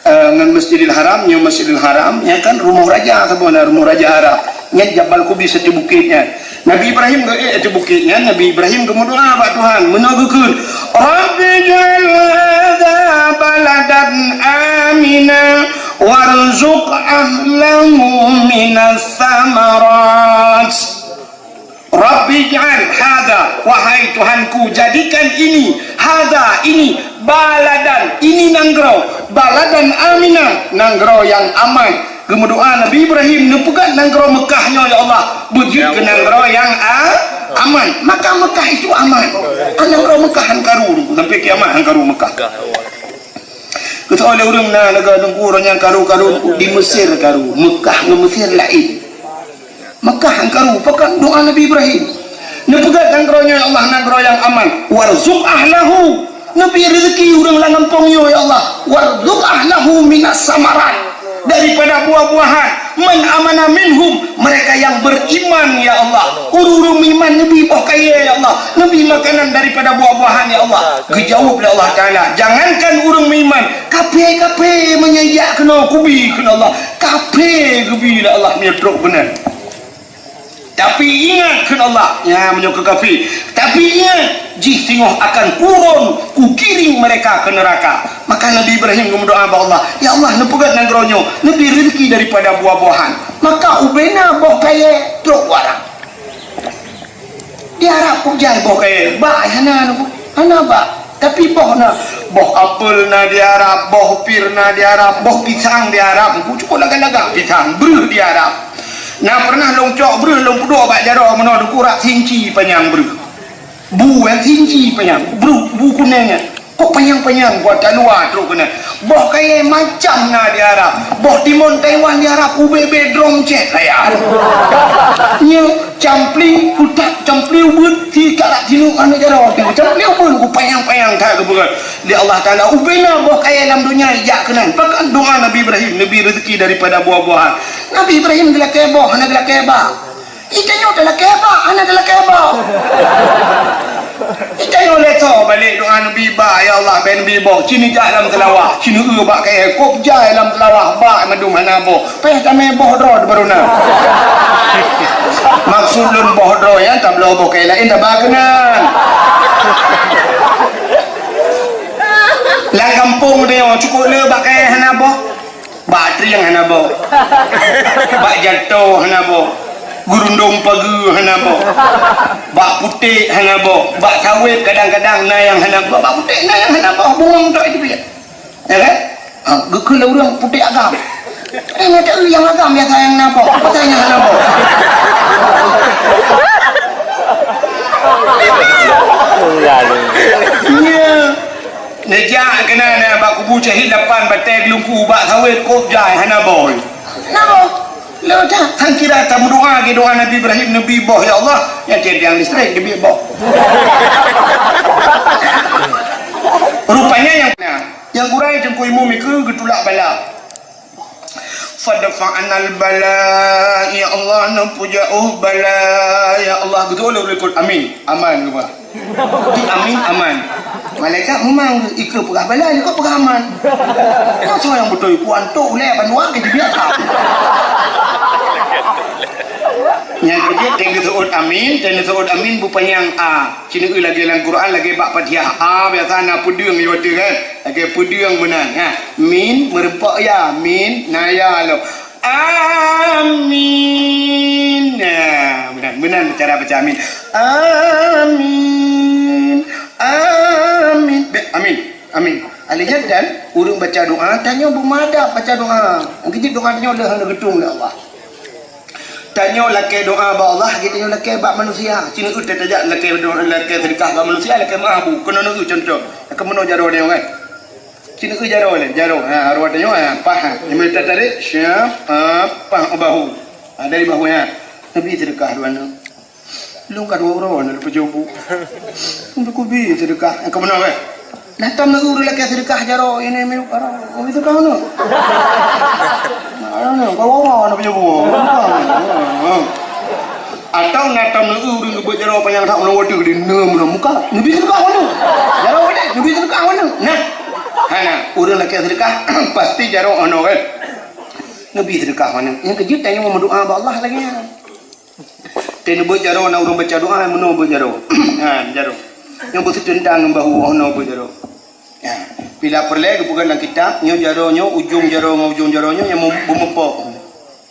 Dengan Masjidil Haram, Masjidil Haram, ya kan rumah raja sebenarnya rumah raja Arab. Nya Jabal Kubis itu bukitnya. Nabi Ibrahim itu bukitnya. Nabi Ibrahim kemudian apa Tuhan menagukan Rabbi ja'al hadza baladan amina warzuq ahlahu minas samarat. Rabbi ja'al hadha, wahai Tuhanku jadikan ini, hadha ini, baladan, ini nanggro, baladan aminah, nanggro yang aman. Kemudian Nabi Ibrahim nepegat nanggro Mekahnya ya Allah, bujud ke nanggro yang aman. Maka Mekah itu aman. Nanggro Mekah hangkaru sampai kiamat, hangkaru Mekah. Kita oleh orang na negara negara yang karu-karu di Mesir karu, Mekah ke Mesir lain. Mekah angkaru pakai doa Nabi Ibrahim. Nepegat angkarunya ya Allah, negara yang aman. Warzuq ahlahu, Nabi rezeki orang langan pongyo ya Allah. Warzuq ahlahu minas samarat, daripada buah-buahan. Man amana minhum, mereka yang beriman ya Allah. Urur iman Nabi boh kaya ya Allah. Nabi makanan daripada buah-buahan ya Allah. Dijawab oleh Allah Taala, jangankan urung iman, kape menyayak kena kubi kena Allah. Kape kubi lah Allah menyedok benar. Tapi ingat kan Allah ya menyokong kafir. Tapi ingat jih tengok akan turun ku kiring mereka ke neraka. Maka Nabi Ibrahim berdoa kepada Allah, ya Allah nepegat nangronyo lebih rezeki daripada buah-buahan. Maka ubena boh kaya truk warang diharap pujai boh kaya ba hana ba. Tapi boh na boh apel na diharap, boh pir na diharap, boh pisang diharap. Ku cukup laga-laga pisang beruh diharap. Nah pernah longcok ber longpudok bak jaro mana du kurak sinci panjang ber. Bu yang sinci panjang, bu kuningnya. Kok panjang-panjang buat keluar terus kena. Boh kaya macam na diharap. Boh timun Taiwan diharap UBB drum cek kaya. Nya campli putak campli ubud ti kalak tinu anu jaro. Campli ubud ku panjang-panjang tak kebukan. Di Allah Taala ubena boh kaya dalam dunia jak kenan. Pakai doa Nabi Ibrahim, Nabi rezeki daripada buah-buahan. Nabi Ibrahim adalah kebo, anak adalah keba. Ikannya adalah keba, anak adalah kebo. Ikannya leto balik doa Nabi Ba, ya Allah ben Nabi Ba, sini jah dalam telawah, sini bak kaya kop jah dalam telawah, bak madu mana bo. Peh kami bohdro baru na. Maksud lun bohdro ya, tak belum bo kaya lain tak bagenan. Lang kampung dia cukup le bak kaya hana bo. Bak triang hana bo, bak jatuh hana bo, gurundung pagi hana bo, bak putih hana bo, bak sawit kadang-kadang nayang hana bo, bak putih nayang hana bo, buang tak itu dia, ya kan? Gekul orang putih agam, ini tak yang agam biasa yang hana bo, pasanya hana bo. Ya. Nejak kena na bak kubu cahit lapan batai gelungku bak sawit kop jai hana boy. Nabo? Lo dah kan kira tamu doa ke doa Nabi Ibrahim Nabi boh ya Allah yang tiang listrik Nabi boh. Rupanya yang kurai jengkui mumi ke getulak bala. Fadfa'anal bala ya Allah nampu jauh bala ya Allah betul boleh ikut amin aman ke bah amin aman malaikat memang ikut perah bala ikut perah aman macam yang betul puan tu oleh banua ke biasa yang kerja tengok suud amin bupanyang sini lagi dalam Quran lagi bak Fatihah biasa na pudung yo tu kan lagi pudung menang min merempak ya min naya lo amin benar cara baca amin amin alihat dan urung baca doa tanya bumadap baca doa kita doa tanya dah hendak gedung oleh Allah. Tanya laki doa ba Allah, kita tanya laki ba manusia. Cina ut tajak laki doa laki sedekah ba manusia laki mahabu. Kena nu contoh. Kemano jaro dia kan. Cina ut jaro le, jaro. Arwah tanya pah. Ini tarik syaf pah bahu. Dari bahu Nabi sedekah dua nak. Lu kat dua orang nak pejobu. Untuk kubi sedekah. Kemano kan? Natam nu laki sedekah jaro ini miu karo. Oh itu kau nu. Kau nak pejobu. Atau natam lu urang buat jaro panjang tak menawa tu di muka nabi sedekah mana jaro ni nabi sedekah mana nah urang laki sedekah pasti jaro ono kan nabi sedekah mana yang kejut tanya mau doa ba Allah lagi tena buat jaro na urang baca doa menawa buat jaro jaro yang buat tendang bahu ono buat jaro bila perle bukan dalam kitab nyo jaronyo ujung jaronyo yang bumepok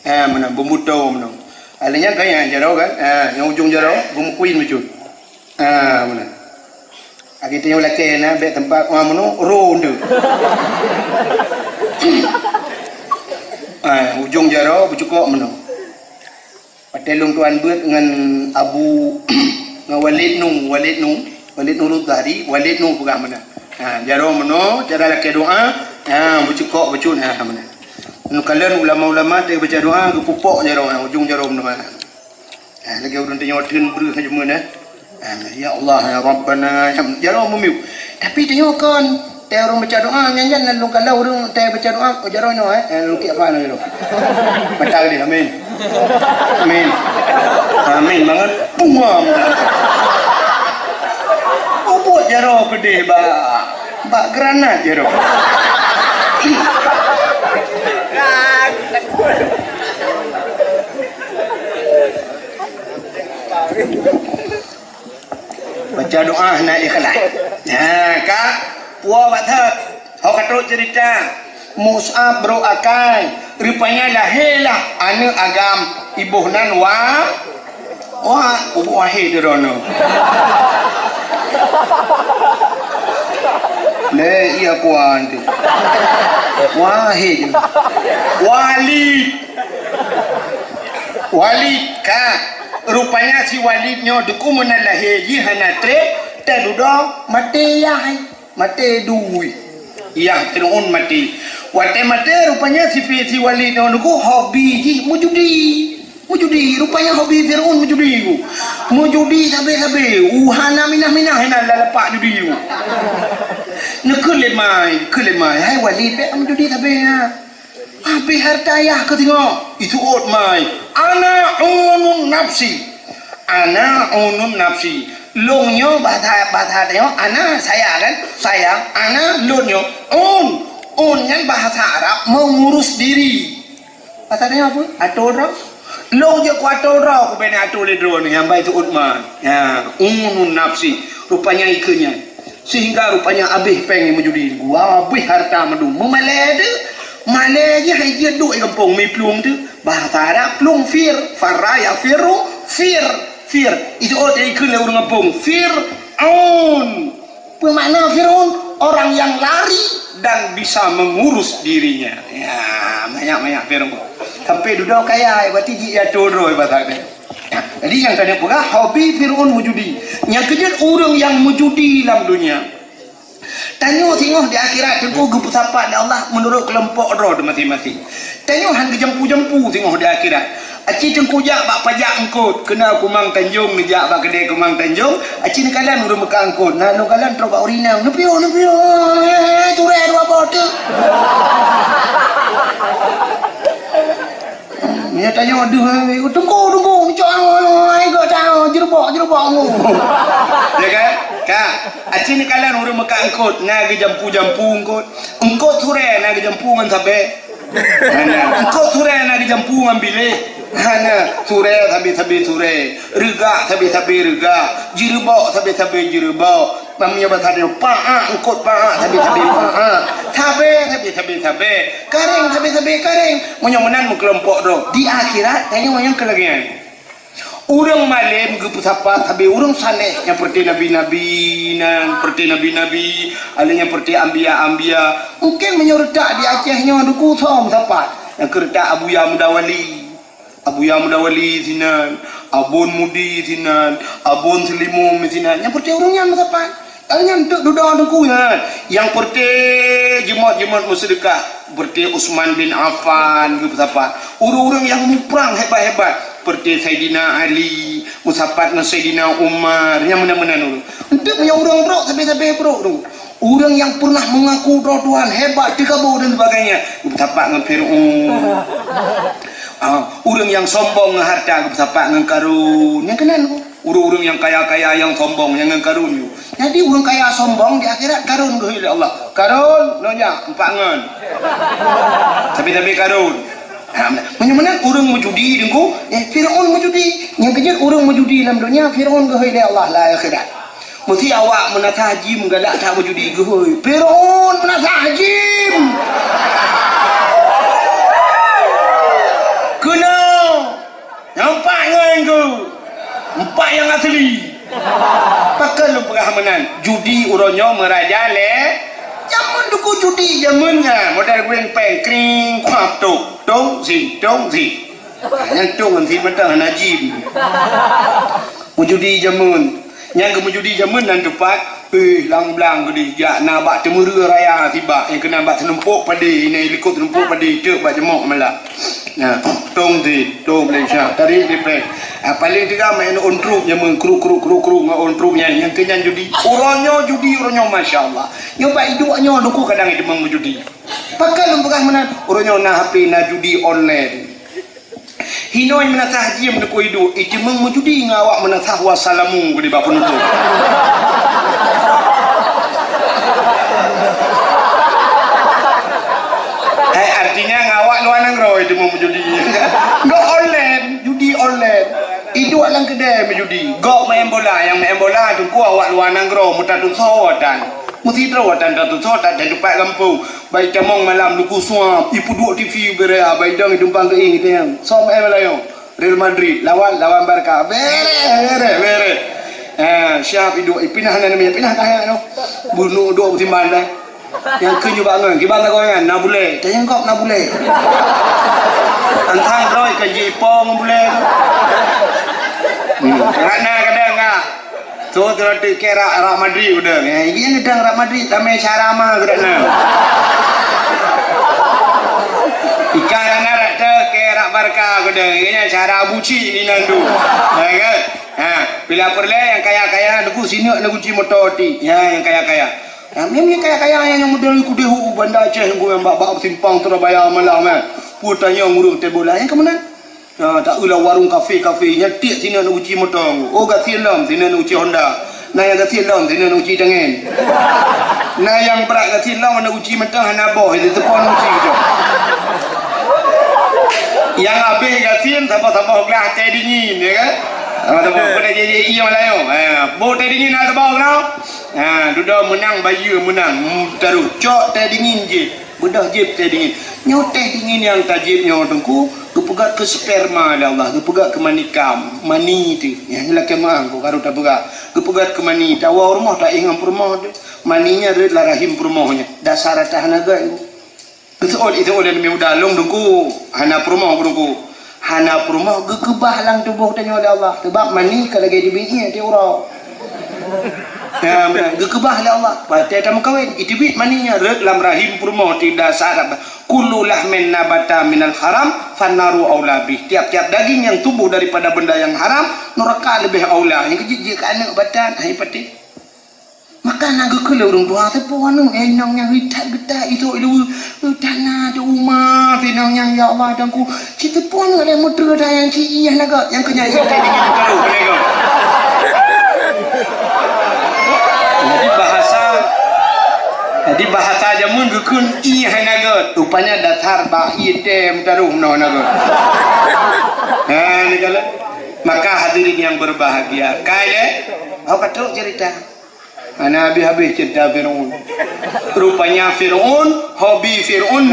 mana bumuto mana alanya kaya jaro kan yang ujung jaro bumukuin macam mana kita yang laki na be tempat mana ronde ujung jaro bercukup mana patelung tuan buat dengan Abu dengan Walid Nurul Zahri Walid Nur bukan mana jaro mana cara laki doa bercukup bacun mana kalian ulama-ulama dia baca doa kepupok jaro ujung jaro mana lagi orang tanya organ ber saja mana ya Allah ya Rabbana jaro memiu tapi tengok kan dia orang baca doa nyanyian dan kalau orang dia baca doa jaro no lukik apa no batal dia amin amin banget pungam buat jaro gede bak granat jaro baca doa nak ikhlas kak puas batak kau kata cerita Mus'ab bro akai rupanya lahirlah anak agam ibuhnan wah ubu wahid rono le iya puan tu wahid Walid kak rupanya si Walidnya duku menalahi jihana tre tadudo mati duwi yang terun mati rupanya si Walidnya duku hobi ji mujudi rupanya hobi Fir'aun mujudi sabe uhana minah hina lalapak judi kelemai hai Walid be mujudi sabe habis harta ayah kau tengok itu ot mai ana unun nafsi longnya bahasa tengok ana sayang ana lonyo un yang bahasa Arab mengurus diri bahasa tengok apa atora long je ku atora ku bena atole drone yang baik itu ot mai unun nafsi rupanya ikannya sehingga rupanya abih pengen menjudi gua abih harta madu memalede Malaysia hai dia duk kampung mi plung tu bahasa Arab plung fir faraya firu fir itu orang ikut le orang kampung Fir'aun bermakna Fir'aun orang yang lari dan bisa mengurus dirinya banyak Fir'aun sampai duduk kaya berarti dia doro bahasa dia jadi yang tadi pula hobi Fir'aun mujudi yang kejut orang yang mujudi dalam dunia tanya tengok di akhirat tengok gepu sapat di Allah menurut kelompok roh mati-mati tengok hang jempu tengok di akhirat aci tengku jak bak pajak engkut kena kumang Tanjung ngejak bak kedai kumang Tanjung aci ni kalian urang meka engkut nah lu kalian terus bak urinang nepio ture dua bote dia tanya aduh tunggu ai go tahu jerubok ya kan kak aci ni kalian urang meka engkut ngagi jampu engkut ture ngagi jampu ngan sabe engkut ture ngagi jampu ngan bile ture tabi ture rega tabi rega jerubok tabi jerubok mamnya bahasa dia engkut tabi tabe karing tabi karing menyomenan kelompok doh di akhirat tanya yang kelagian urang malam gepu sapa tabi urang saleh yang seperti nabi-nabi alanya seperti ambia mungkin menyordak di Acehnya duku som sapa yang kereta Abu Ya Mudawali sinan Abun Mudi sinan Abun Selimum sinan yang seperti urangnya sapa alanya duduk duku yang seperti jemaat musydekah seperti Utsman bin Affan gepu sapa urang yang muprang hebat seperti Saidina Ali, musapat dengan Saidina Umar, yang mana-mana dulu. Untuk punya orang bro, sampai bro dulu. Orang yang pernah mengaku Tuhan hebat, dikabur dan sebagainya. Musapat dengan Fir'aun. Orang yang sombong dengan harta, musapat dengan karun. Yang kenal dulu. Orang-orang yang kaya-kaya yang sombong, yang dengan karun. Jadi orang kaya sombong di akhirat karun ke Allah. Karun, nanya, empat. Tapi karun. Mana orang mujudi dengku Fir'aun mujudi yang kejut orang mujudi dalam dunia Fir'aun ke Allah la akhirat mesti awak menata hajim galak tak berjudi ke hoi. Fir'aun menata hajim. Kena nampak dengan ke empat yang asli. Pakai lu perahmanan judi uronyo meraja le. Zaman duku judi zaman nya modal gueng peng kring kuap tok tong si. Yang tong nanti mentang najim. Mujudi zaman yang kemujudi zaman dan tepat lang-lang gede jak nak bak temura raya tiba yang kena bak tenempuk pada ini likut tenempuk pada tek bak jemok malah. Nah, tong Malaysia tarik di play. Paling tiga main on truk zaman kruk ngan on truknya yang kenyan judi. Uronyo masya-Allah. Nyoba hidupnya duku kadang itu mengujudi. Pakai lembagah mana uronyo na HP na judi online. Hinoi menatah haji menduku hidup itu mengujudi ngawak menatah wassalamu di bawah penutup. Artinya ngawak luar nangro itu mengujudi. Gak online, judi online. Itu alang kedai menjudi. Gak main bola, yang main bola tu ku awak luar nangro mutatun sawatan. Mesti terawatan datu sotat dan depan kampung. Baik camong malam duku suap, ipu dua TV berea, baik dong dumpang ke ini yang. Som Melayu, Real Madrid lawan Barca. Bere. Siap hidup pindah kaya no. Bunuh dua timbang dah. Yang kenyu bangun, gimana kau kan? Nak boleh, tanya kau nak boleh. Antang roy ke Jepang boleh. Kerana kadang ngah. So terus kira Real Madrid udah. Ini sedang Real Madrid ramai syarama kerana. Ikan anak tu kira Barca udah. Ini cara buci ni nandu. Kan? Bila perle yang kaya-kaya aku sini nak kunci motor ti. Ya yang kaya-kaya. Memang kaya-kaya yang model ikut dehu bandar Aceh yang bak simpang Surabaya malam kan. Putanya ngurung tebola yang ke mana? Tak ulah warung kafe nya tiak sini nak uji motor. Oh gat silam sini nak uji Honda. Nah yang gat silam sini nak uji tangan. Nah yang berat gat silam nak uji mentah naboh itu tepon uji tu. Yang habis gat silam siapa gelas teh dingin ya kan? Apa pada jadi iya Melayu. Bo teh dingin ada bau kau. Duduk menang bayu menang. Taruh cok teh dingin je. Bedah jib teh dingin. Nyo teh dingin yang tajibnya tengku kepegat ke sperma dah Allah, kepegat ke manikam, mani tu. Ya lelaki mang ko karo tak pegat. Kepegat ke mani, tawa rumah tak ingat rumah tu. Maninya red lah rahim rumahnya. Dasar tahan agak itu. Itu oleh demi udalung tengku hana rumah tengku. Hana rumah gekebah lang tubuh tanya oleh Allah. Sebab mani kalau lagi dibini dia orang. Gekebah oleh Allah. Pada tamu kawin itu bit maninya red lam rahim rumah tidak sarap. Kullu lahmin nabata minal haram fannaru aula bih. Tiap-tiap daging yang tumbuh daripada benda yang haram neraka lebih aula. Yang kejik ke anak batan hai pati. Maka naga kele urang tua tepo anu enang yang hitat-getat itu tanah tu rumah tenang yang ya Allah dan ku kita pun ada motor dah yang ci yang naga yang kena hitat dengan kalau nego. Jadi bahasa jamun gekun i hanaga rupanya dasar ba i dem taruh no naga. Ni kalau maka hadirin yang berbahagia kaya apa tu cerita Nabi habis cerita Fir'aun. Rupanya Fir'aun hobi Fir'aun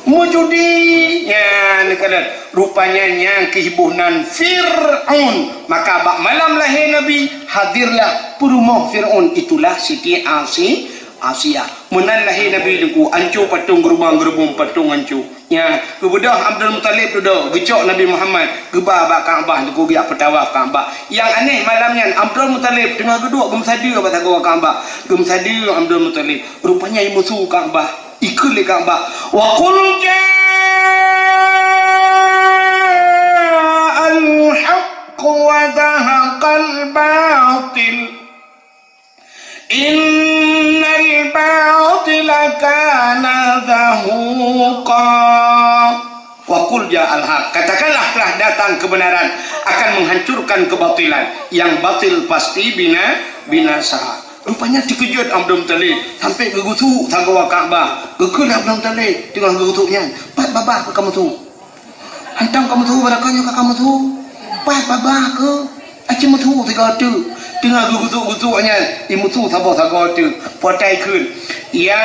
mujudi ya kalau rupanya yang kehibunan Fir'aun maka bak malam lahir Nabi hadirlah perumah Fir'aun itulah Siti Asia. Menan lahir Nabi duku ancu patung gerbang patung ancu. Ya, kebedah Abdul Muttalib duduk gecok Nabi Muhammad gebah bak Kaabah duku biak petawaf Kaabah. Yang aneh malamnya Abdul Muttalib tengah duduk gemsada pada gua Kaabah. Gemsada Abdul Muttalib rupanya musuh Kaabah ikut le Kaabah. Wa qul ja'al haqq wa zahaqal batil. Innal batila kana zahuqa. Wa qul ja'al haq. Katakanlah telah datang kebenaran akan menghancurkan kebatilan. Yang batil pasti binasa. Rupanya terkejut Abdul Muttalib sampai gegutuk tangga Kaabah. Gegul Abdul Muttalib dengan gegutuknya. Pat babah ke kamu tu. Hantam kamu tu barakanya ke kamu tu. Pat babah ke. Acim tu tiga tu. Tengah gutuk-gutuknya imutu sabar-sabar tu potai kun. Ya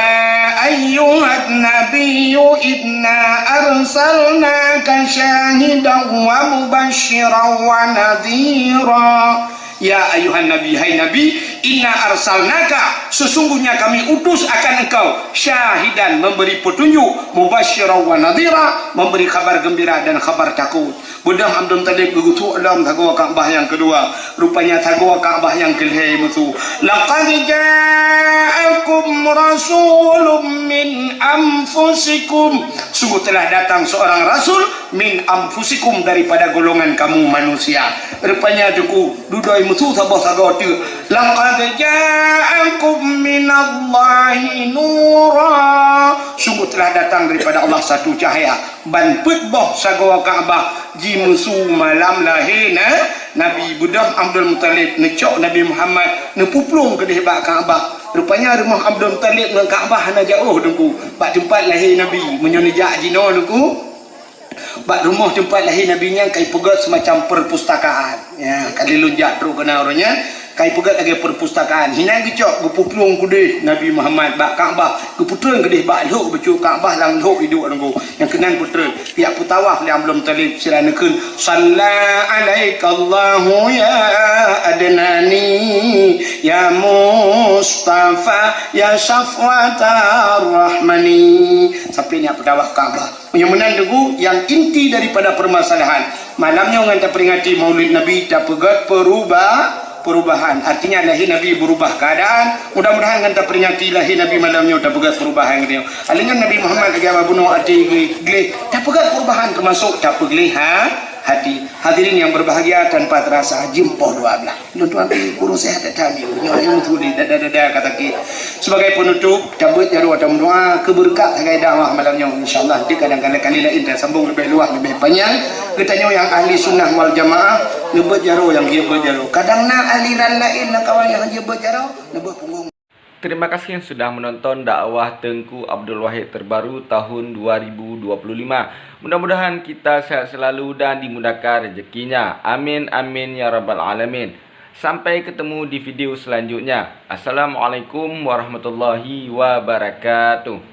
ayyuhan nabiyyu inna arsalnaka syahidan wa mubasysyiran wa nadhira. Ya ayuhan nabi, hai nabi, inna arsalnaka, sesungguhnya kami utus akan engkau syahidan, memberi petunjuk, mubasysyiran wa nadhira, memberi kabar gembira dan kabar takut. Budak Abdul Talib begitu dalam tagwa Ka'bah yang kedua, rupanya tagwa Ka'bah yang kelihai musuh. Laqad ja'akum rasulun min anfusikum, sungguh telah datang seorang rasul min anfusikum, daripada golongan kamu manusia. Rupanya tuku dudai musuh sabar-sabar tu. Laqad ja'akum minallahi nura, sungguh telah datang daripada Allah satu cahaya. Ban putbah sagwa Ka'bah ji musuh malam lahir Nabi Budak Abdul Muttalib necok Nabi Muhammad nepuplung ke dehbak Ka'bah. Rupanya rumah Abdul Muttalib dengan Ka'bah na jauh dengku. Bak tempat lahir Nabi menyonejak jino dengku. Bak rumah tempat lahir Nabi nya kai pegat semacam perpustakaan. Ya, kali lunjak terus kena orangnya. Kai pegat lagi perpustakaan. Hina gecok gupuplung kudih Nabi Muhammad bak Ka'bah. Guputreun kedih bak lhok becu Ka'bah lang lhok hidup dengku. Yang kenan putreun pihak putawah li Abdul Muttalib siranekeun salla alaika Allahu ya adnani ya Mustafa ya Safwatar Rahmani. Sampai ni putawah Ka'bah. Yang menang dengku yang inti daripada permasalahan. Malamnya orang tak peringati Maulid Nabi tak pegat perubahan, artinya lahir Nabi berubah keadaan. Mudah-mudahan kita peringati lahir Nabi malamnya tak pegat perubahan dia. Alingan Nabi Muhammad agama bunuh hati gleh tak pegat perubahan, termasuk tak pegleh hati. Hadirin yang berbahagia, tanpa terasa jempol dua belah. Tuan-tuan kurung sehat tak tadi. Nyonya mutuli dada kata ki. Sebagai penutup, cabut jaru atau doa keberkat sebagai dakwah malamnya insyaallah. Di kadang-kadang kali lain dan sambung lebih luas lebih panjang. Ketanya yang ahli sunnah wal jamaah nebut jaru yang dia berjaru. Kadang-kadang aliran lain nak kawan yang dia berjaru nebut punggung. Terima kasih yang sudah menonton dakwah Tengku Abdul Wahid terbaru tahun 2025. Mudah-mudahan kita sehat selalu dan dimudahkan rezekinya. Amin amin ya rabbal alamin. Sampai ketemu di video selanjutnya. Assalamualaikum warahmatullahi wabarakatuh.